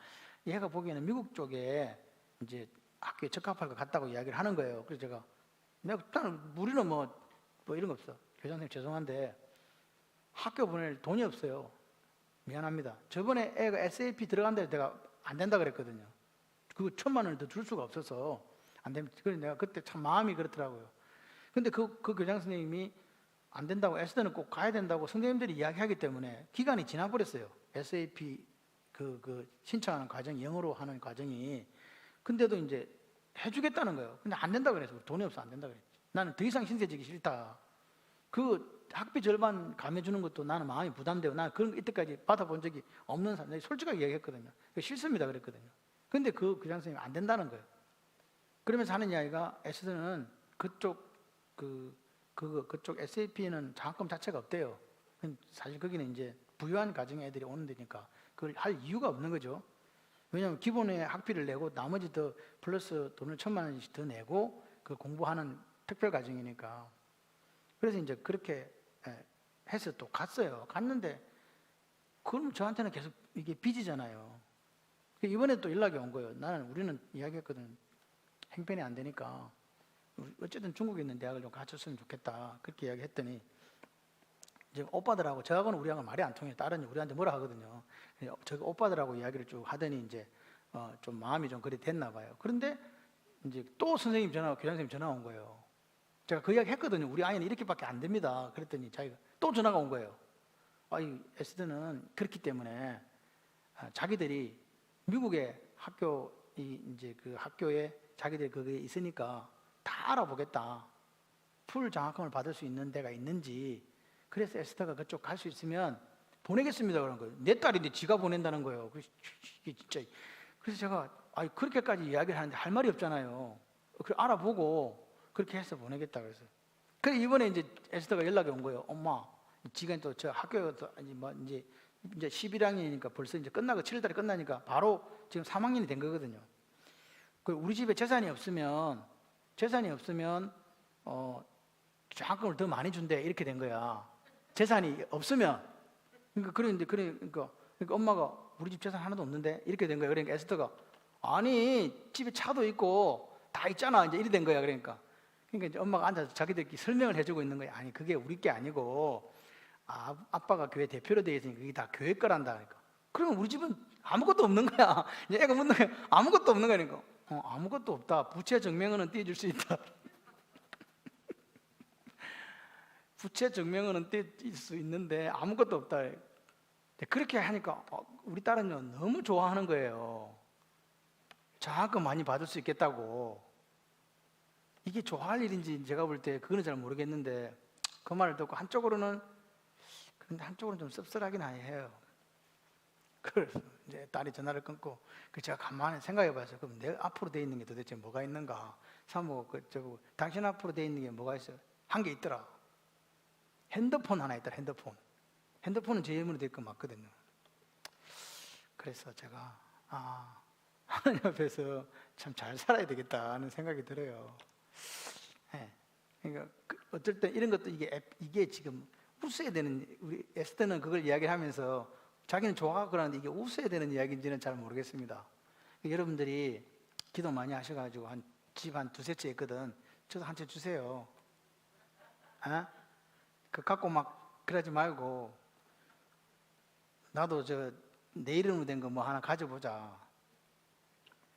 얘가 보기에는 미국 쪽에 이제 학교에 적합할 것 같다고 이야기를 하는 거예요. 그래서 제가 우리는 뭐 이런 거 없어. 교장선생님 죄송한데 학교 보낼 돈이 없어요. 미안합니다. 저번에 애가 SAP 들어간다 해서 내가 안 된다 그랬거든요. 그거 1,000만 원을 더 줄 수가 없어서 안 됩니다. 그래서 내가 그때 참 마음이 그렇더라고요. 근데 그 교장 선생님이 안 된다고, 에스더는 꼭 가야 된다고 선생님들이 이야기하기 때문에 기간이 지나버렸어요. SAP 그 신청하는 과정이, 영어로 하는 과정이. 근데도 이제 해주겠다는 거예요. 근데 안 된다 그래서 돈이 없어 안 된다 그랬지. 나는 더 이상 신세지기 싫다. 그 학비 절반 감해주는 것도 나는 마음이 부담돼요. 나는 그런 거 이때까지 받아본 적이 없는 사람, 솔직하게 얘기했거든요. 싫습니다 그랬거든요. 근데 그 교장 선생님이 안 된다는 거예요. 그러면서 하는 이야기가, 에스더는 그쪽 그쪽 SAP는 장학금 자체가 없대요. 사실 거기는 이제 부유한 가정의 애들이 오는 데니까 그걸 할 이유가 없는 거죠. 왜냐하면 기본의 학비를 내고 나머지 더 플러스 돈을 1,000만 원씩 더 내고 그 공부하는 특별 가정이니까. 그래서 이제 그렇게 해서 또 갔어요. 갔는데 그럼 저한테는 계속 이게 빚이잖아요. 이번에 또 연락이 온 거예요. 우리는 이야기했거든. 행편이 안 되니까 어쨌든 중국에 있는 대학을 좀 갖췄으면 좋겠다. 그렇게 이야기했더니 이제 오빠들하고, 저하고는 우리하고는 말이 안 통해요. 다른 우리한테 뭐라 하거든요. 저 오빠들하고 이야기를 쭉 하더니 이제 좀 마음이 좀 그리 됐나 봐요. 그런데 이제 또 선생님 전화, 교장 선생님 전화 온 거예요. 제가 그 이야기 했거든요. 우리 아이는 이렇게밖에 안 됩니다. 그랬더니 자기가 또 전화가 온 거예요. 이 에스더는 그렇기 때문에 자기들이 미국의 이제 그 학교에 자기들이 거기에 있으니까 다 알아보겠다. 풀 장학금을 받을 수 있는 데가 있는지. 그래서 에스더가 그쪽 갈 수 있으면 보내겠습니다 그런 거예요. 내 딸인데 지가 보낸다는 거예요. 이게 진짜. 그래서 제가 그렇게까지 이야기를 하는데 할 말이 없잖아요. 그걸 알아보고 그렇게 해서 보내겠다 그래서. 그래 이번에 이제 에스더가 연락이 온 거예요. 엄마, 지가 또 저 학교에서 이제 11학년이니까 벌써 이제 끝나고 7월달에 끝나니까 바로 지금 3학년이 된 거거든요. 우리 집에 재산이 없으면 장학금을 더 많이 준대 이렇게 된 거야. 재산이 없으면. 그러니까 엄마가 우리 집 재산 하나도 없는데 이렇게 된 거야. 그러니까 에스더가 아니 집에 차도 있고 다 있잖아 이제 이렇게 된 거야. 그러니까 이제 엄마가 앉아서 자기들끼리 설명을 해주고 있는 거야. 아니 그게 우리 게 아니고 아빠가 교회 대표로 되어 있으니까 그게 다 교회 거란다. 그러니까 그러면 우리 집은 아무것도 없는 거야. 이제 애가 묻는 거야. 아무것도 없는 거니까. 아무것도 없다. 부채 증명은은 떼줄 수 있다. 부채 증명은 뗄 수 있는데 아무것도 없다. 그렇게 하니까 우리 딸은 너무 좋아하는 거예요. 장학금 많이 받을 수 있겠다고. 이게 좋아할 일인지 제가 볼 때 그거는 잘 모르겠는데 그 말을 듣고 한쪽으로는 좀 씁쓸하긴 해요. 그래서 이제 딸이 전화를 끊고 제가 가만히 생각해 봤어요. 그럼 내 앞으로 돼 있는 게 도대체 뭐가 있는가? 사모 당신 앞으로 돼 있는 게 뭐가 있어요? 한 게 있더라. 핸드폰 하나 있더라. 핸드폰은 제 이름으로 될 거 맞거든요. 그래서 제가 하나님 앞에서 참 잘 살아야 되겠다 하는 생각이 들어요. 그러니까 어쩔 때 이런 것도 이게 지금 웃어야 되는, 우리 에스더는 그걸 이야기하면서 자기는 좋아하고 그러는데 이게 웃어야 되는 이야기인지는 잘 모르겠습니다. 여러분들이 기도 많이 하셔가지고 집 한 두세 채 있거든. 저도 한 채 주세요. 그 갖고 막 그러지 말고 나도 내 이름으로 된 거 뭐 하나 가져보자.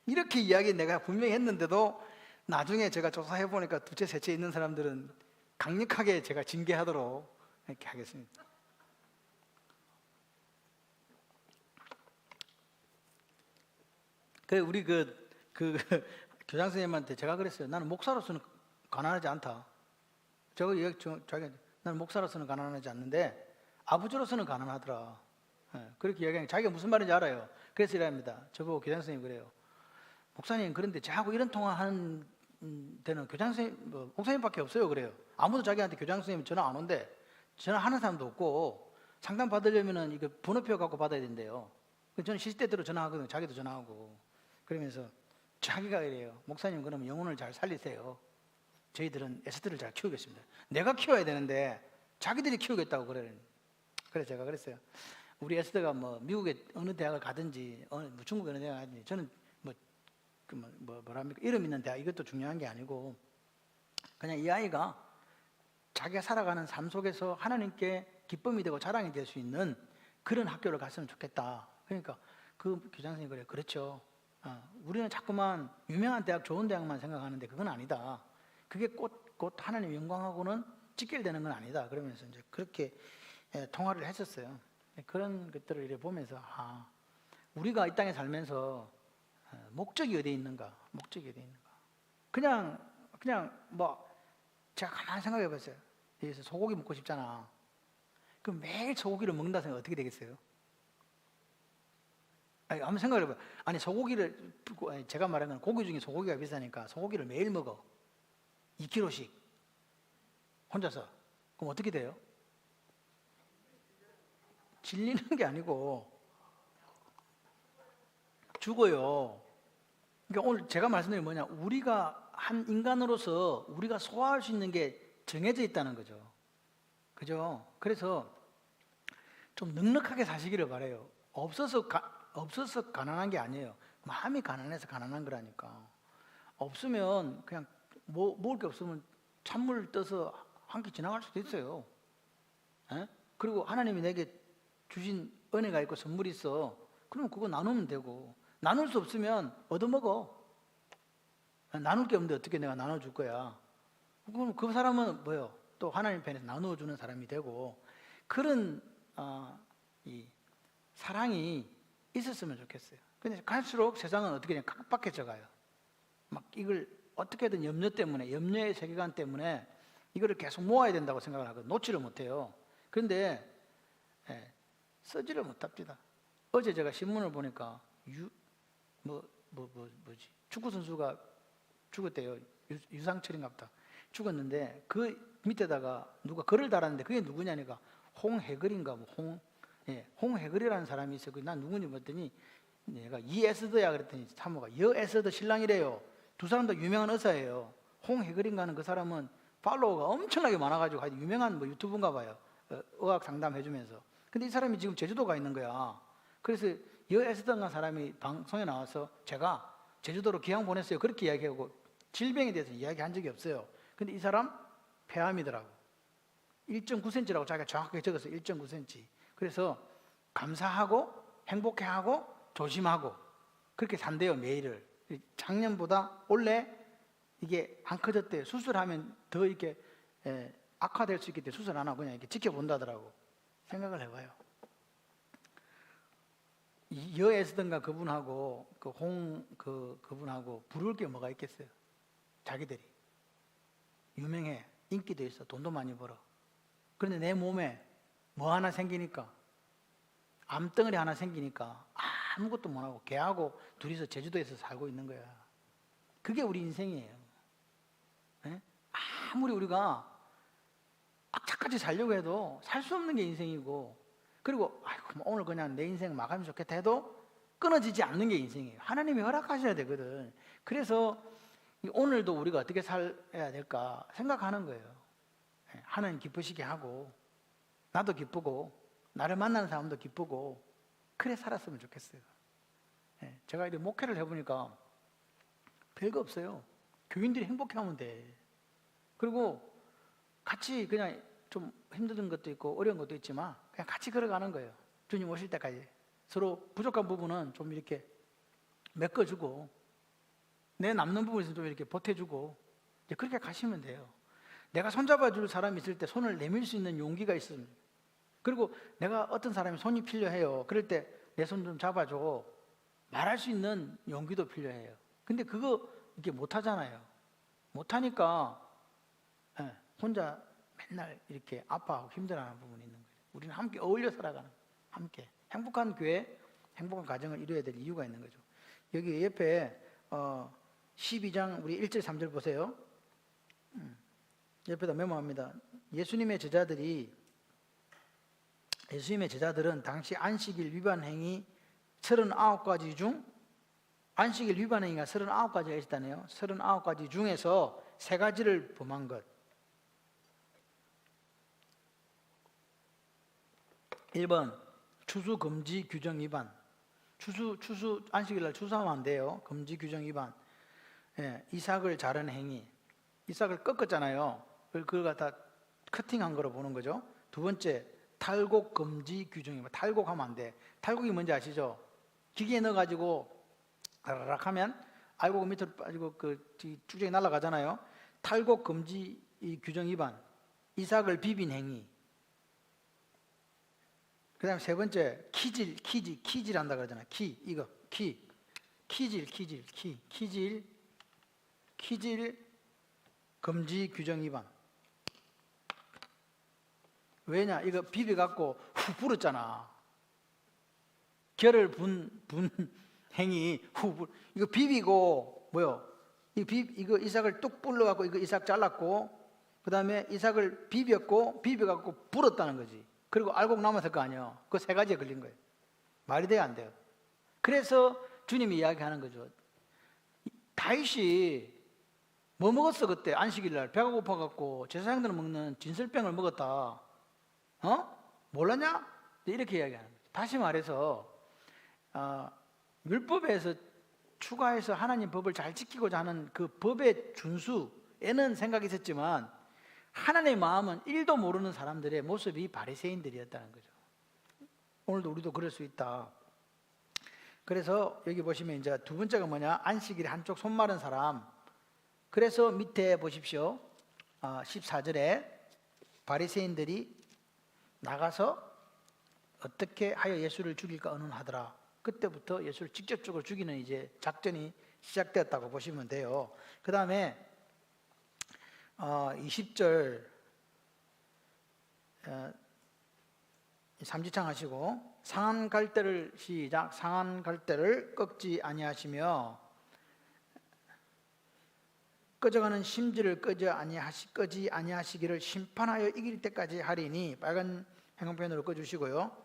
이렇게 이야기 내가 분명히 했는데도 나중에 제가 조사해 보니까 두 채 세 채 있는 사람들은 강력하게 제가 징계하도록 이렇게 하겠습니다. 우리 교장 선생님한테 제가 그랬어요. 나는 목사로서는 가난하지 않다. 나는 목사로서는 가난하지 않는데 아버지로서는 가난하더라. 그렇게 이야기하는 자기가 무슨 말인지 알아요. 그래서 이랍니다. 저보고 교장 선생님 그래요. 목사님 그런데 저하고 이런 통화하는 데는 교장 선생님, 목사님밖에 없어요. 그래요. 아무도 자기한테 교장 선생님 전화 안 온대. 전화하는 사람도 없고 상담 받으려면은 이거 번호표 갖고 받아야 된대요. 저는 시시때때로 전화하거든요. 자기도 전화하고. 그러면서 자기가 이래요. 목사님 그러면 영혼을 잘 살리세요. 저희들은 에스더를 잘 키우겠습니다. 내가 키워야 되는데 자기들이 키우겠다고 그래요. 그래서 제가 그랬어요. 우리 에스더가 뭐 미국의 어느 대학을 가든지 중국의 어느 대학을 가든지 저는 뭐랍니까 이름 있는 대학 이것도 중요한 게 아니고 그냥 이 아이가 자기가 살아가는 삶 속에서 하나님께 기쁨이 되고 자랑이 될 수 있는 그런 학교를 갔으면 좋겠다. 그러니까 그 교장 선생님이 그래요. 그렇죠. 우리는 자꾸만 유명한 대학, 좋은 대학만 생각하는데 그건 아니다. 그게 곧 하나님 영광하고는 직결되는 건 아니다. 그러면서 이제 그렇게 통화를 했었어요. 그런 것들을 이렇게 보면서 우리가 이 땅에 살면서 목적이 어디에 있는가? 목적이 어디에 있는가? 그냥 뭐 제가 가만히 생각해 봤어요. 여기서 소고기 먹고 싶잖아. 그럼 매일 소고기를 먹는다 생각 어떻게 되겠어요? 한번 생각해 봐요. 아니 소고기를 제가 말한 건 고기 중에 소고기가 비싸니까 소고기를 매일 먹어. 2kg씩 혼자서. 그럼 어떻게 돼요? 질리는 게 아니고 죽어요. 그러니까 오늘 제가 말씀드린 게 뭐냐, 우리가 한 인간으로서 우리가 소화할 수 있는 게 정해져 있다는 거죠. 그죠? 그래서 좀 넉넉하게 사시기를 바라요. 없어서 가난한 게 아니에요. 마음이 가난해서 가난한 거라니까. 없으면 그냥 먹을 게 없으면 찬물 떠서 한 끼 지나갈 수도 있어요. 그리고 하나님이 내게 주신 은혜가 있고 선물이 있어. 그럼 그거 나누면 되고, 나눌 수 없으면 얻어먹어. 나눌 게 없는데 어떻게 내가 나눠줄 거야. 그럼 그 사람은 뭐예요? 또 하나님 편에서 나누어주는 사람이 되고, 그런 이 사랑이 있었으면 좋겠어요. 근데 갈수록 세상은 어떻게 그냥 각박해져 가요. 막 이걸 어떻게든 염려의 세계관 때문에 이거를 계속 모아야 된다고 생각을 하고 놓지를 못해요. 그런데 쓰지를 못합니다. 어제 제가 신문을 보니까 축구 선수가 죽었대요. 유상철인가 보다. 죽었는데 그 밑에다가 누가 글을 달았는데 그게 누구냐니까 홍해글인가 홍해글이라는 사람이 있어요. 난 누구니 봤더니 내가 이 에스더야 그랬더니 사모가 여 에스더 신랑이래요. 두 사람 다 유명한 의사예요. 홍해글인가 하는 그 사람은 팔로워가 엄청나게 많아가지고 유명한 유튜브인가 봐요. 의학 상담 해주면서. 근데 이 사람이 지금 제주도 가 있는 거야. 그래서 여 에스더가 사람이 방송에 나와서 제가 제주도로 기왕 보냈어요. 그렇게 이야기하고 질병에 대해서 이야기한 적이 없어요. 근데 이 사람 폐암이더라고. 1.9cm라고 자기가 정확하게 적었어요. 1.9cm. 그래서 감사하고 행복해하고 조심하고 그렇게 산대요. 매일을. 작년보다 올해 이게 안 커졌대요. 수술하면 더 이렇게 악화될 수 있기 때문에 수술 안 하고 그냥 이렇게 지켜본다더라고. 생각을 해봐요. 여에서든가 그분하고 그분하고 부를 게 뭐가 있겠어요? 자기들이 유명해, 인기도 있어, 돈도 많이 벌어. 그런데 내 몸에 뭐 하나 생기니까, 암덩어리 하나 생기니까 아무것도 못하고 걔하고 둘이서 제주도에서 살고 있는 거야. 그게 우리 인생이에요. 아무리 우리가 악착같이 살려고 해도 살 수 없는 게 인생이고, 그리고 오늘 그냥 내 인생 마감이 좋겠다 해도 끊어지지 않는 게 인생이에요. 하나님이 허락하셔야 되거든. 그래서 오늘도 우리가 어떻게 살아야 될까 생각하는 거예요. 하나님 기쁘시게 하고 나도 기쁘고 나를 만나는 사람도 기쁘고 그래 살았으면 좋겠어요. 제가 이렇게 목회를 해보니까 별거 없어요. 교인들이 행복해하면 돼. 그리고 같이 그냥 좀 힘든 것도 있고 어려운 것도 있지만 그냥 같이 걸어가는 거예요. 주님 오실 때까지 서로 부족한 부분은 좀 이렇게 메꿔주고 내 남는 부분에서 좀 이렇게 보태주고 이제 그렇게 가시면 돼요. 내가 손잡아줄 사람이 있을 때 손을 내밀 수 있는 용기가 있습니다. 그리고 내가 어떤 사람이 손이 필요해요. 그럴 때 내 손 좀 잡아줘 말할 수 있는 용기도 필요해요. 근데 그거 이렇게 못하잖아요. 못하니까 혼자 맨날 이렇게 아파하고 힘들어하는 부분이 있는 거예요. 우리는 함께 어울려 살아가는, 함께 행복한 교회, 행복한 가정을 이루어야 될 이유가 있는 거죠. 여기 옆에 12장 우리 1절 3절 보세요. 옆에다 메모합니다. 예수님의 제자들은 당시 안식일 위반 행위 39가지 중 안식일 위반 행위가 39가지가 있었다네요. 39가지 중에서 3가지를 범한 것. 1번 추수 금지 규정 위반. 추수 안식일날 추수하면 안 돼요. 금지 규정 위반. 이삭을 자른 행위. 이삭을 꺾었잖아요. 그걸 갖다 커팅한 거로 보는 거죠. 2번째 탈곡 금지 규정 위반. 탈곡하면 안 돼. 탈곡이 뭔지 아시죠? 기계에 넣어가지고 라락 하면 알곡 밑으로 빠지고 그 쭉쭉 날아가잖아요. 탈곡 금지 규정 위반. 이삭을 비빈 행위. 그 다음에 3번째 키질 한다 그러잖아. 키질 금지 규정 위반. 왜냐? 이거 비벼갖고 후 불었잖아. 결을 분 행위 이거 비비고 이거 이삭을 뚝 불러갖고 이거 이삭 잘랐고 그 다음에 이삭을 비벼갖고 불었다는 거지. 그리고 알곡 남았을 거 아니에요. 그 3가지에 걸린 거예요. 말이 돼요, 안 돼요? 그래서 주님이 이야기하는 거죠. 다윗이 뭐 먹었어 그때 안식일날? 배가 고파갖고 제사장들은 먹는 진설병을 먹었다. 몰랐냐? 이렇게 이야기하는 거죠. 다시 말해서 율법에서 추가해서 하나님 법을 잘 지키고자 하는 그 법의 준수에는 생각이 있었지만 하나님의 마음은 1도 모르는 사람들의 모습이 바리새인들이었다는 거죠. 오늘도 우리도 그럴 수 있다. 그래서 여기 보시면 이제 2번째가 뭐냐? 안식일에 한쪽 손 마른 사람. 그래서 밑에 보십시오. 14절에 바리새인들이 나가서 어떻게 하여 예수를 죽일까 의논하더라. 그때부터 예수를 직접적으로 죽이는 이제 작전이 시작되었다고 보시면 돼요. 그 다음에 20절 3지창 하시고 상한 갈대를 시작. 상한 갈대를 꺾지 아니하시며 꺼져가는 심지를 끄지 아니하시기를 심판하여 이길 때까지 하리니. 빨간 행방펜으로 꺼주시고요.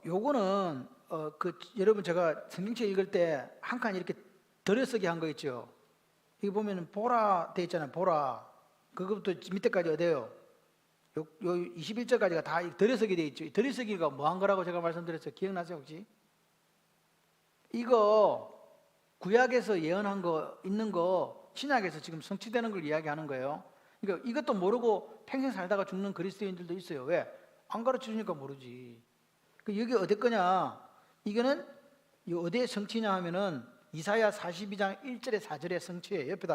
요거는 여러분 제가 성경책 읽을 때 한 칸 이렇게 들여쓰기 한 거 있죠. 이거 보면 보라 돼 있잖아요. 보라. 그것부터 밑에까지 어디에요? 요 21절까지가 다 들여쓰기 돼 있죠. 들여쓰기가 뭐 한 거라고 제가 말씀드렸어요. 기억나세요 혹시? 이거 구약에서 예언한 거 있는 거 신약에서 지금 성취되는 걸 이야기하는 거예요. 그러니까 이것도 모르고 평생 살다가 죽는 그리스도인들도 있어요. 왜? 안 가르쳐 주니까 모르지. 여기 어디 거냐? 이거는 어디에 성취냐 하면은 이사야 42장 1절에 4절의 성취예요. 옆에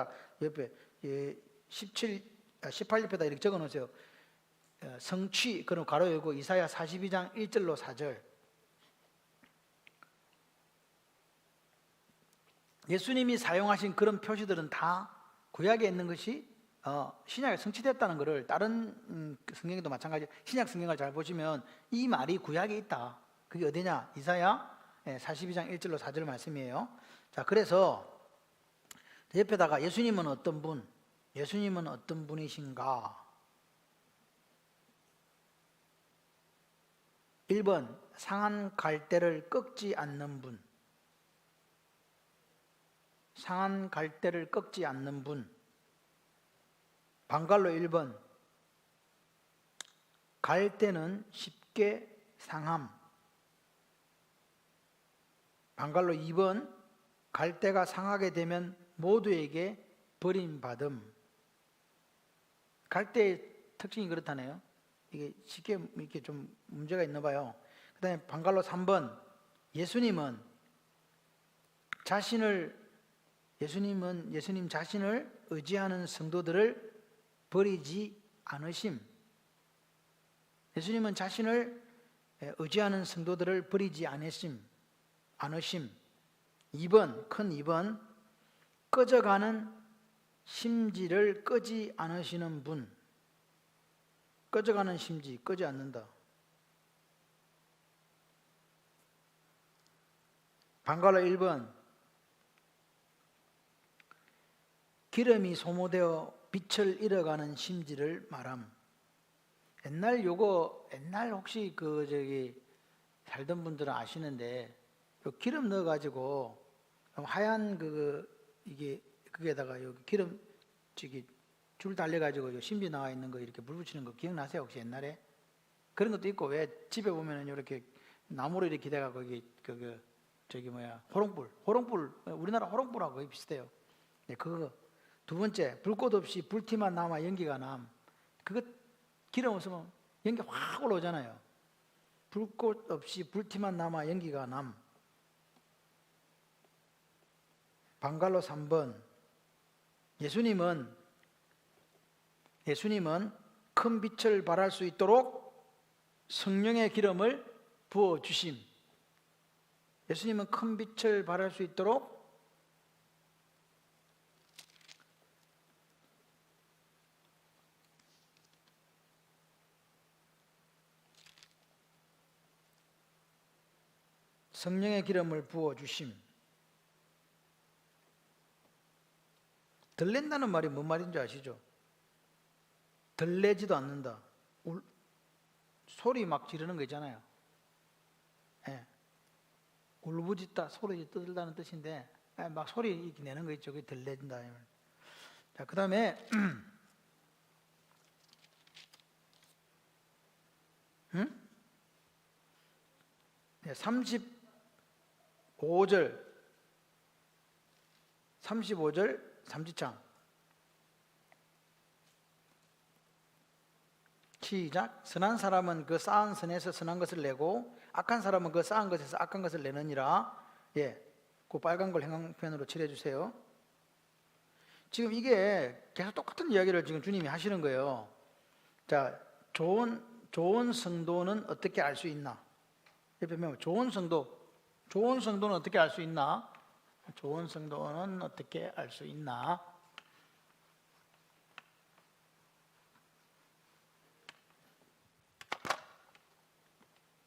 18옆에다 이렇게 적어 놓으세요. 성취, 그럼 가로 열고 이사야 42장 1절로 4절. 예수님이 사용하신 그런 표시들은 다 구약에 있는 것이 신약에 성취됐다는 것을 다른 성경에도 마찬가지 신약 성경을 잘 보시면 이 말이 구약에 있다. 그게 어디냐? 이사야 42장 1절로 4절 말씀이에요. 자, 그래서 옆에다가 예수님은 어떤 분? 예수님은 어떤 분이신가? 1번 상한 갈대를 꺾지 않는 분. 상한 갈대를 꺾지 않는 분. 방갈로 1번 갈대는 쉽게 상함. 방갈로 2번 갈대가 상하게 되면 모두에게 버림받음. 갈대의 특징이 그렇다네요. 이게 쉽게 이렇게 좀 문제가 있나 봐요. 그 다음에 방갈로 3번 예수님 자신을 의지하는 성도들을 버리지 않으심. 예수님은 자신을 의지하는 성도들을 버리지 않으심. 2번, 큰 2번, 꺼져가는 심지를 끄지 않으시는 분. 꺼져가는 심지, 꺼지 않는다. 방갈로 1번, 기름이 소모되어 빛을 잃어가는 심지를 말함. 옛날 혹시 살던 분들은 아시는데, 요 기름 넣어가지고 하얀 그게다가 여기 기름 줄 달려가지고 요 심지 나와 있는 거 이렇게 물 붙이는 거 기억나세요? 혹시 옛날에? 그런 것도 있고, 왜 집에 보면은 이렇게 나무로 이렇게 기대가 거기 호롱불, 우리나라 호롱불하고 거의 비슷해요. 네, 그거. 두 번째, 불꽃 없이 불티만 남아 연기가 남. 그거 기름 없으면 연기 확 올라오잖아요. 불꽃 없이 불티만 남아 연기가 남. 방갈로 3번, 예수님은 큰 빛을 발할 수 있도록 성령의 기름을 부어 주심. 예수님은 큰 빛을 발할 수 있도록 성령의 기름을 부어 주심. 들렌다는 말이 뭔 말인지 아시죠? 들레지도 않는다. 소리 막 지르는 거 있잖아요. 예. 울부짖다, 소리 떠들다는 뜻인데, 막 소리 내는 거 있죠. 그게 들레진다. 자, 그 다음에 35절 3지창 시작. 선한 사람은 그 쌓은 선에서 선한 것을 내고 악한 사람은 그 쌓은 것에서 악한 것을 내느니라. 예, 그 빨간 걸 행방편으로 칠해 주세요. 지금 이게 계속 똑같은 이야기를 지금 주님이 하시는 거예요. 자, 좋은 성도는 어떻게 알 수 있나? 옆에 보면 좋은 성도는 어떻게 알 수 있나? 좋은 성도는 어떻게 알 수 있나?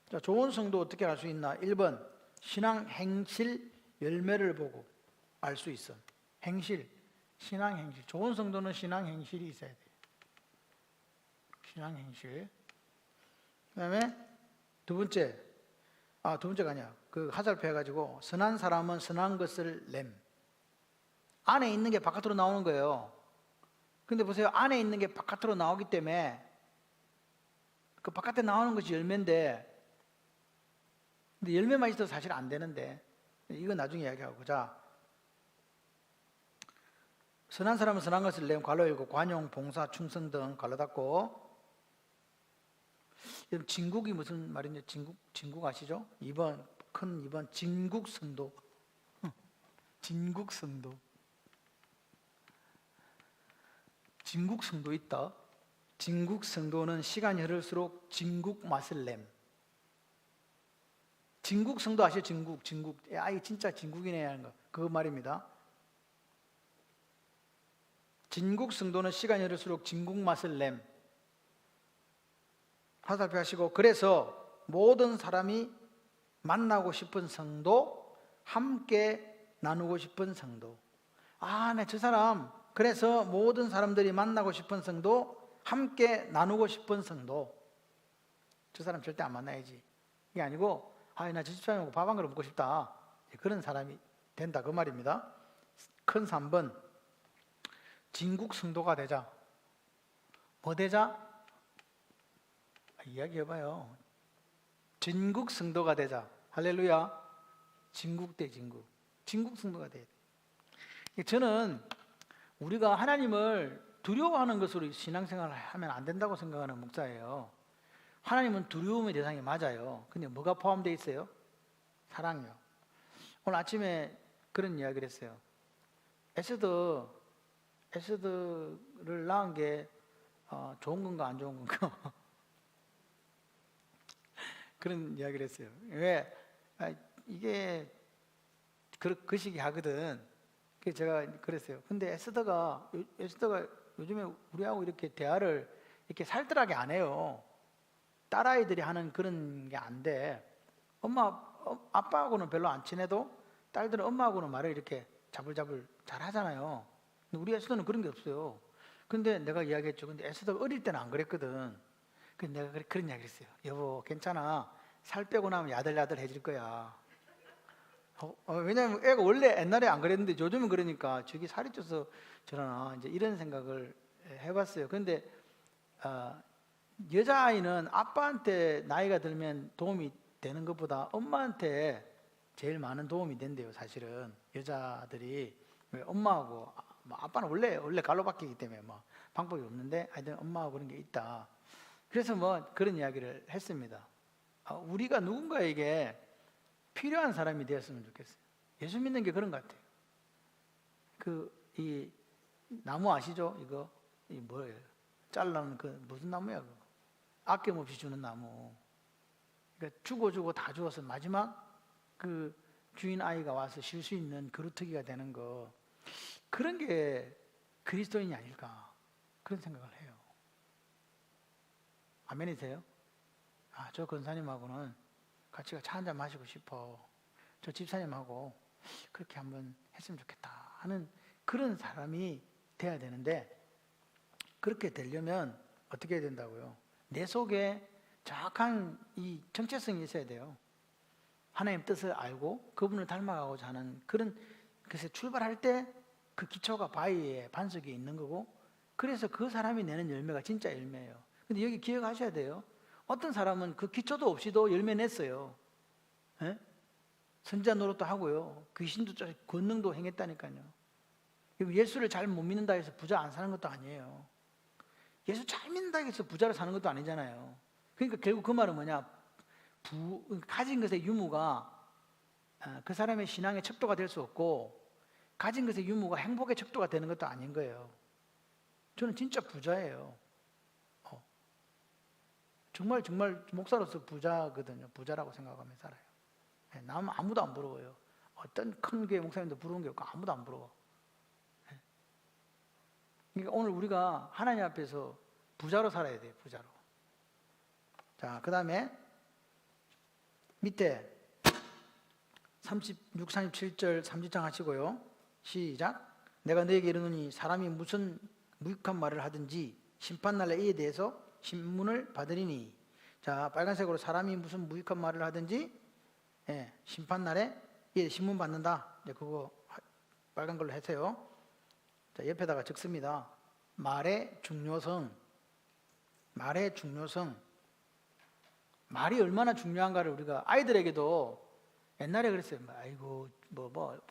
자, 좋은 성도 어떻게 알 수 있나? 1번, 신앙 행실 열매를 보고 알 수 있어. 행실, 신앙 행실. 좋은 성도는 신앙 행실이 있어야 돼. 신앙 행실. 그다음에 두 번째가 아니야. 그 화살표 해가지고 선한 사람은 선한 것을 냄. 안에 있는 게 바깥으로 나오는 거예요. 근데 보세요. 안에 있는 게 바깥으로 나오기 때문에 그 바깥에 나오는 것이 열매인데, 근데 열매만 있어도 사실 안 되는데, 이건 나중에 이야기하고. 자, 선한 사람은 선한 것을 냄. 괄호 열고 관용, 봉사, 충성 등 괄호 닫고. 여러분, 진국이 무슨 말인지 진국 아시죠? 2번 진국 성도. 진국 성도. 진국 성도 있다. 진국 성도는 시간이 흐를수록 진국 맛을 냄. 진국 성도 아시죠? 진국. 이 진짜 진국이네 하는 거. 그거 말입니다. 진국 성도는 시간이 흐를수록 진국 맛을 냄. 화살표 하시고, 그래서 모든 사람이 만나고 싶은 성도, 함께 나누고 싶은 성도. 네, 저 사람, 그래서 모든 사람들이 만나고 싶은 성도, 함께 나누고 싶은 성도. 저 사람 절대 안 만나야지. 이게 아니고, 나 저 집사람하고 밥 한 그릇 먹고 싶다. 그런 사람이 된다. 그 말입니다. 큰 3번, 진국 성도가 되자. 뭐 되자? 이야기해봐요. 진국 성도가 되자. 할렐루야. 진국 성도가 돼야 돼. 저는 우리가 하나님을 두려워하는 것으로 신앙생활을 하면 안 된다고 생각하는 목사예요. 하나님은 두려움의 대상이 맞아요. 근데 뭐가 포함되어 있어요? 사랑이요. 오늘 아침에 그런 이야기를 했어요. 에스더를 낳은 게 좋은 건가 안 좋은 건가? 그런 이야기를 했어요. 왜? 이게 그 시기 하거든. 그래서 제가 그랬어요. 근데 에스더가 요즘에 우리하고 이렇게 대화를 이렇게 살뜰하게 안 해요. 딸아이들이 하는 그런 게 안 돼. 아빠하고는 별로 안 친해도 딸들은 엄마하고는 말을 이렇게 자불자불 잘 하잖아요. 근데 우리 에스더는 그런 게 없어요. 근데 내가 이야기했죠. 근데 에스더가 어릴 때는 안 그랬거든. 근데 내가 그런 이야기를 했어요. 여보, 괜찮아. 살 빼고 나면 야들야들해질 거야. 왜냐면 애가 원래 옛날에 안 그랬는데 요즘은 그러니까 저기 살이 쪄서 저러나 이제 이런 생각을 해봤어요. 근데 여자아이는 아빠한테 나이가 들면 도움이 되는 것보다 엄마한테 제일 많은 도움이 된대요. 사실은 여자들이 엄마하고 아빠는 원래 갈로 바뀌기 때문에 뭐 방법이 없는데 하여튼 엄마하고 그런 게 있다. 그래서 뭐 그런 이야기를 했습니다. 우리가 누군가에게 필요한 사람이 되었으면 좋겠어요. 예수 믿는 게 그런 것 같아요. 이 나무 아시죠? 이거 이 뭐예요? 잘라놓은 그 무슨 나무야? 그거? 아낌없이 주는 나무. 그러니까 주고 다 주어서 마지막 그 주인 아이가 와서 쉴 수 있는 그루터기가 되는 거, 그런 게 그리스도인이 아닐까 그런 생각을 해요. 아멘이세요? 저 권사님하고는 같이 차 한잔 마시고 싶어. 저 집사님하고 그렇게 한번 했으면 좋겠다 하는 그런 사람이 돼야 되는데, 그렇게 되려면 어떻게 해야 된다고요? 내 속에 정확한 이 정체성이 있어야 돼요. 하나님 뜻을 알고 그분을 닮아가고자 하는 그런, 그래서 출발할 때 그 기초가 바위에 반석에 있는 거고, 그래서 그 사람이 내는 열매가 진짜 열매예요. 근데 여기 기억하셔야 돼요. 어떤 사람은 그 기초도 없이도 열매 냈어요. 예? 선지자 노릇도 하고요. 귀신도 권능도 행했다니까요. 예수를 잘 못 믿는다 해서 부자 안 사는 것도 아니에요. 예수 잘 믿는다 해서 부자로 사는 것도 아니잖아요. 그러니까 결국 그 말은 뭐냐? 가진 것의 유무가 그 사람의 신앙의 척도가 될 수 없고, 가진 것의 유무가 행복의 척도가 되는 것도 아닌 거예요. 저는 진짜 부자예요. 정말 목사로서 부자거든요. 부자라고 생각하며 살아요. 남 아무도 안 부러워요. 어떤 큰 교회 목사님도 부러운 게 없고 아무도 안 부러워. 그러니까 오늘 우리가 하나님 앞에서 부자로 살아야 돼요. 부자로. 자, 그 다음에 밑에 36, 37절 3지장 하시고요. 시작. 내가 너에게 이르노니 사람이 무슨 무익한 말을 하든지 심판날에 이에 대해서 신문을 받으리니. 자, 빨간색으로 사람이 무슨 무익한 말을 하든지 심판날에 이에 신문 받는다. 이제 그거 빨간 걸로 하세요. 자, 옆에다가 적습니다. 말의 중요성. 말의 중요성. 말이 얼마나 중요한가를 우리가 아이들에게도 옛날에 그랬어요. 아이고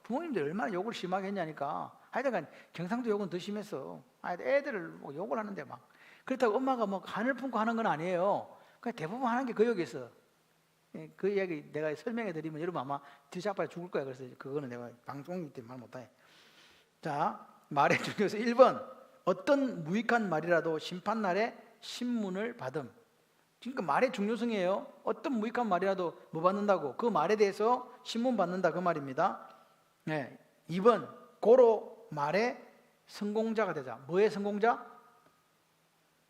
부모님들 얼마나 욕을 심하게 했냐니까. 하여튼 경상도 욕은 더 심했어. 애들을 뭐 욕을 하는데 막. 그렇다고 엄마가 뭐 간을 품고 하는 건 아니에요. 그냥 대부분 하는 게 그 욕이었어. 그 이야기 내가 설명해 드리면 여러분 아마 뒤잡아 죽을 거야. 그래서 그거는 내가 방송이기 때문에 말 못해. 자, 말의 중요성 1번. 어떤 무익한 말이라도 심판날에 신문을 받음. 그러니까 말의 중요성이에요. 어떤 무익한 말이라도 뭐 받는다고? 그 말에 대해서 신문 받는다 그 말입니다. 2번. 고로 말의 성공자가 되자. 뭐의 성공자?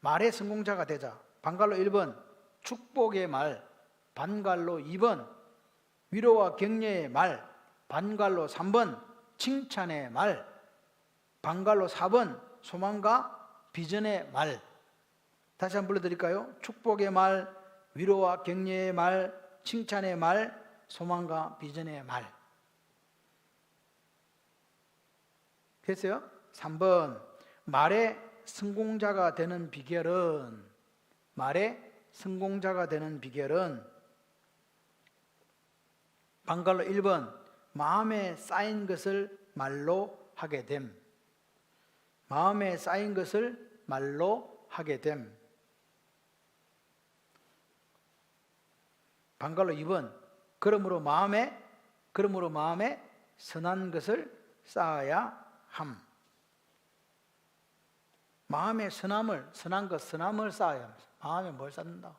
말의 성공자가 되자. 반갈로 1번 축복의 말, 반갈로 2번 위로와 격려의 말, 반갈로 3번 칭찬의 말, 반갈로 4번 소망과 비전의 말. 다시 한번 불러드릴까요? 축복의 말, 위로와 격려의 말, 칭찬의 말, 소망과 비전의 말. 됐어요? 3번 말의 성공자가 되는 비결은, 말의 성공자가 되는 비결은 반갈로 1번 마음에 쌓인 것을 말로 하게 됨. 마음에 쌓인 것을 말로 하게 됨. 반갈로 2번 그러므로 마음에 선한 것을 쌓아야 함. 마음에 선함을 쌓아야 합니다. 마음에 뭘 쌓는다?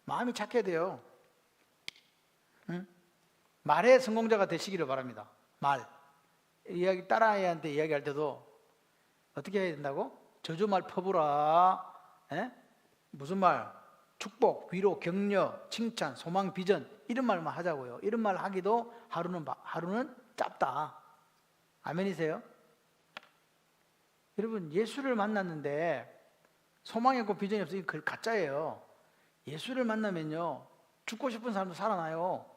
마음이 착해야 돼요. 응? 말의 성공자가 되시기를 바랍니다. 말. 딸아이한테 이야기할 때도 어떻게 해야 된다고? 저주말 퍼부라. 예? 무슨 말? 축복, 위로, 격려, 칭찬, 소망, 비전 이런 말만 하자고요. 이런 말 하기도 하루는 짧다. 아멘이세요? 여러분, 예수를 만났는데 소망이 없고 비전이 없으니 그 가짜예요. 예수를 만나면요, 죽고 싶은 사람도 살아나요.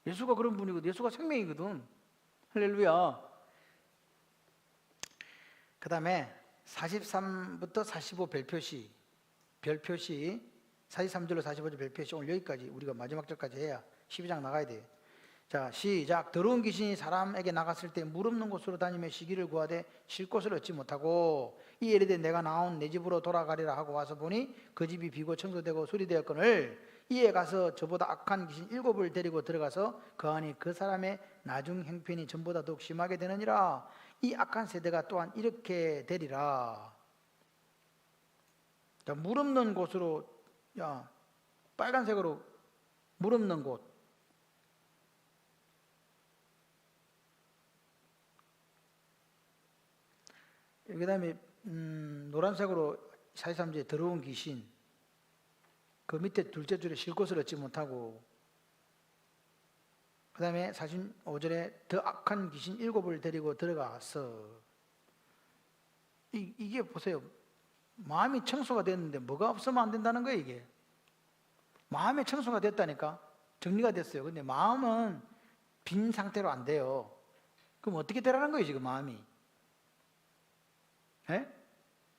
예수가 그런 분이거든. 예수가 생명이거든. 할렐루야. 그 다음에 43부터 45 별표시 43절로 45절 별표시 오늘 여기까지 우리가 마지막 절까지 해야 12장 나가야 돼요. 자, 시작. 더러운 귀신이 사람에게 나갔을 때 물 없는 곳으로 다니며 시기를 구하되 쉴 곳을 얻지 못하고 이 이르되 내가 나온 내 집으로 돌아가리라 하고 와서 보니 그 집이 비고 청소되고 수리되었거늘 이에 가서 저보다 악한 귀신 7을 데리고 들어가서 그 안에 그 사람의 나중 형편이 전보다 더욱 심하게 되느니라. 이 악한 세대가 또한 이렇게 되리라. 자, 물 없는 곳으로, 야, 빨간색으로 물 없는 곳. 그 다음에 노란색으로 43절에 더러운 귀신, 그 밑에 둘째 줄에 쉴 곳을 얻지 못하고, 그 다음에 45절에 더 악한 귀신 7을 데리고 들어가서, 이게 보세요. 마음이 청소가 됐는데 뭐가 없으면 안 된다는 거예요. 이게 마음이 청소가 됐다니까, 정리가 됐어요. 근데 마음은 빈 상태로 안 돼요. 그럼 어떻게 되라는 거예요 지금 마음이? 에?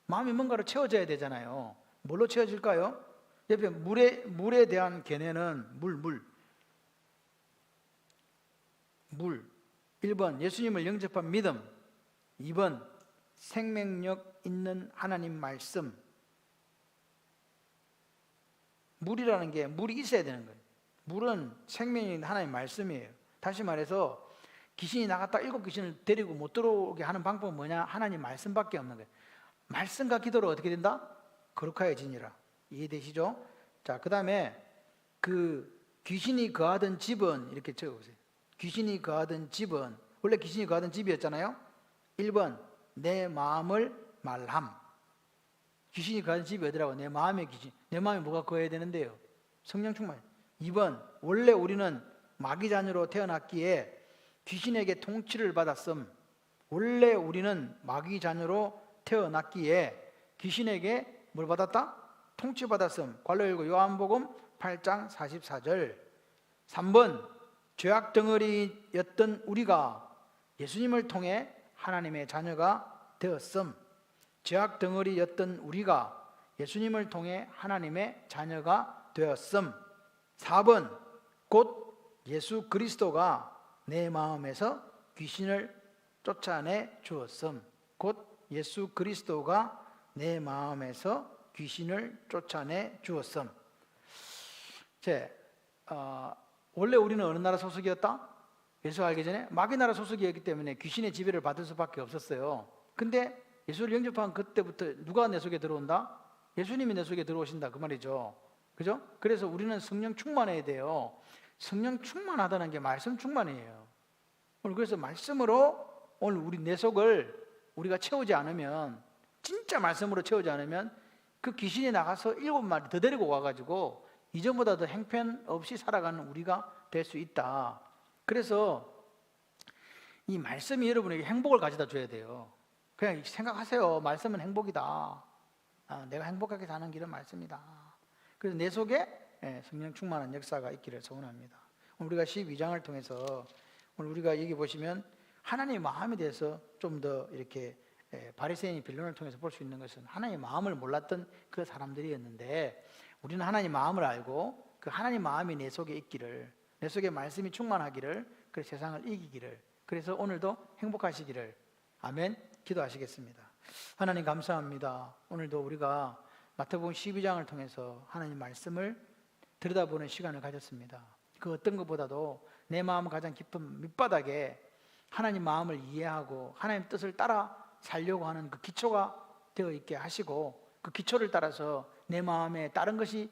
마음이 뭔가로 채워져야 되잖아요. 뭘로 채워질까요? 옆에 물에 대한 견해는 물. 1번 예수님을 영접한 믿음, 2번 생명력 있는 하나님 말씀. 물이라는 게 물이 있어야 되는 거예요. 물은 생명력 있는 하나님 말씀이에요. 다시 말해서 귀신이 나갔다 7귀신을 데리고 못 들어오게 하는 방법은 뭐냐? 하나님 말씀밖에 없는 거예요. 말씀과 기도로 어떻게 된다? 거룩하여지니라. 이해되시죠? 자, 그 다음에 그 귀신이 거하던 집은 이렇게 적어보세요. 귀신이 거하던 집은, 원래 귀신이 거하던 집이었잖아요. 1번 내 마음을 말함. 귀신이 거하던 집이 어디라고? 내 마음의 귀신. 내 마음에 뭐가 거해야 되는데요? 성령 충만. 2번 원래 우리는 마귀 자녀로 태어났기에 귀신에게 통치를 받았음. 원래 우리는 마귀 자녀로 태어났기에 귀신에게 뭘 받았다? 통치받았음. 괄호 열고 요한복음 8장 44절. 3번 죄악 덩어리였던 우리가 예수님을 통해 하나님의 자녀가 되었음. 죄악 덩어리였던 우리가 예수님을 통해 하나님의 자녀가 되었음. 4번 곧 예수 그리스도가 내 마음에서 귀신을 쫓아내 주었음. 곧 예수 그리스도가 내 마음에서 귀신을 쫓아내 주었음. 원래 우리는 어느 나라 소속이었다? 예수 알기 전에 마귀 나라 소속이었기 때문에 귀신의 지배를 받을 수밖에 없었어요. 근데 예수를 영접한 그때부터 누가 내 속에 들어온다? 예수님이 내 속에 들어오신다 그 말이죠. 그죠? 그래서 우리는 성령 충만해야 돼요. 성령 충만하다는 게 말씀 충만이에요. 오늘 그래서 말씀으로 오늘 우리 내 속을 우리가 채우지 않으면, 진짜 말씀으로 채우지 않으면 그 귀신이 나가서 7마리 더 데리고 와가지고 이전보다 더 형편없이 살아가는 우리가 될 수 있다. 그래서 이 말씀이 여러분에게 행복을 가져다 줘야 돼요. 그냥 생각하세요. 말씀은 행복이다. 내가 행복하게 사는 길은 말씀이다. 그래서 내 속에 성령 충만한 역사가 있기를 소원합니다. 오늘 우리가 12장을 통해서 오늘 우리가 여기 보시면 하나님의 마음에 대해서 좀 더 이렇게 바리새인이 빌론을 통해서 볼 수 있는 것은 하나님의 마음을 몰랐던 그 사람들이었는데, 우리는 하나님의 마음을 알고 그 하나님의 마음이 내 속에 있기를, 내 속에 말씀이 충만하기를, 그 세상을 이기기를, 그래서 오늘도 행복하시기를. 아멘. 기도하시겠습니다. 하나님 감사합니다. 오늘도 우리가 마태복음 12장을 통해서 하나님 말씀을 들여다보는 시간을 가졌습니다. 그 어떤 것보다도 내 마음 가장 깊은 밑바닥에 하나님 마음을 이해하고 하나님 뜻을 따라 살려고 하는 그 기초가 되어 있게 하시고, 그 기초를 따라서 내 마음에 다른 것이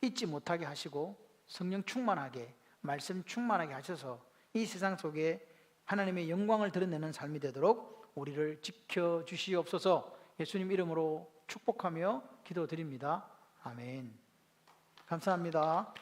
있지 못하게 하시고 성령 충만하게, 말씀 충만하게 하셔서 이 세상 속에 하나님의 영광을 드러내는 삶이 되도록 우리를 지켜주시옵소서. 예수님 이름으로 축복하며 기도드립니다. 아멘. 감사합니다.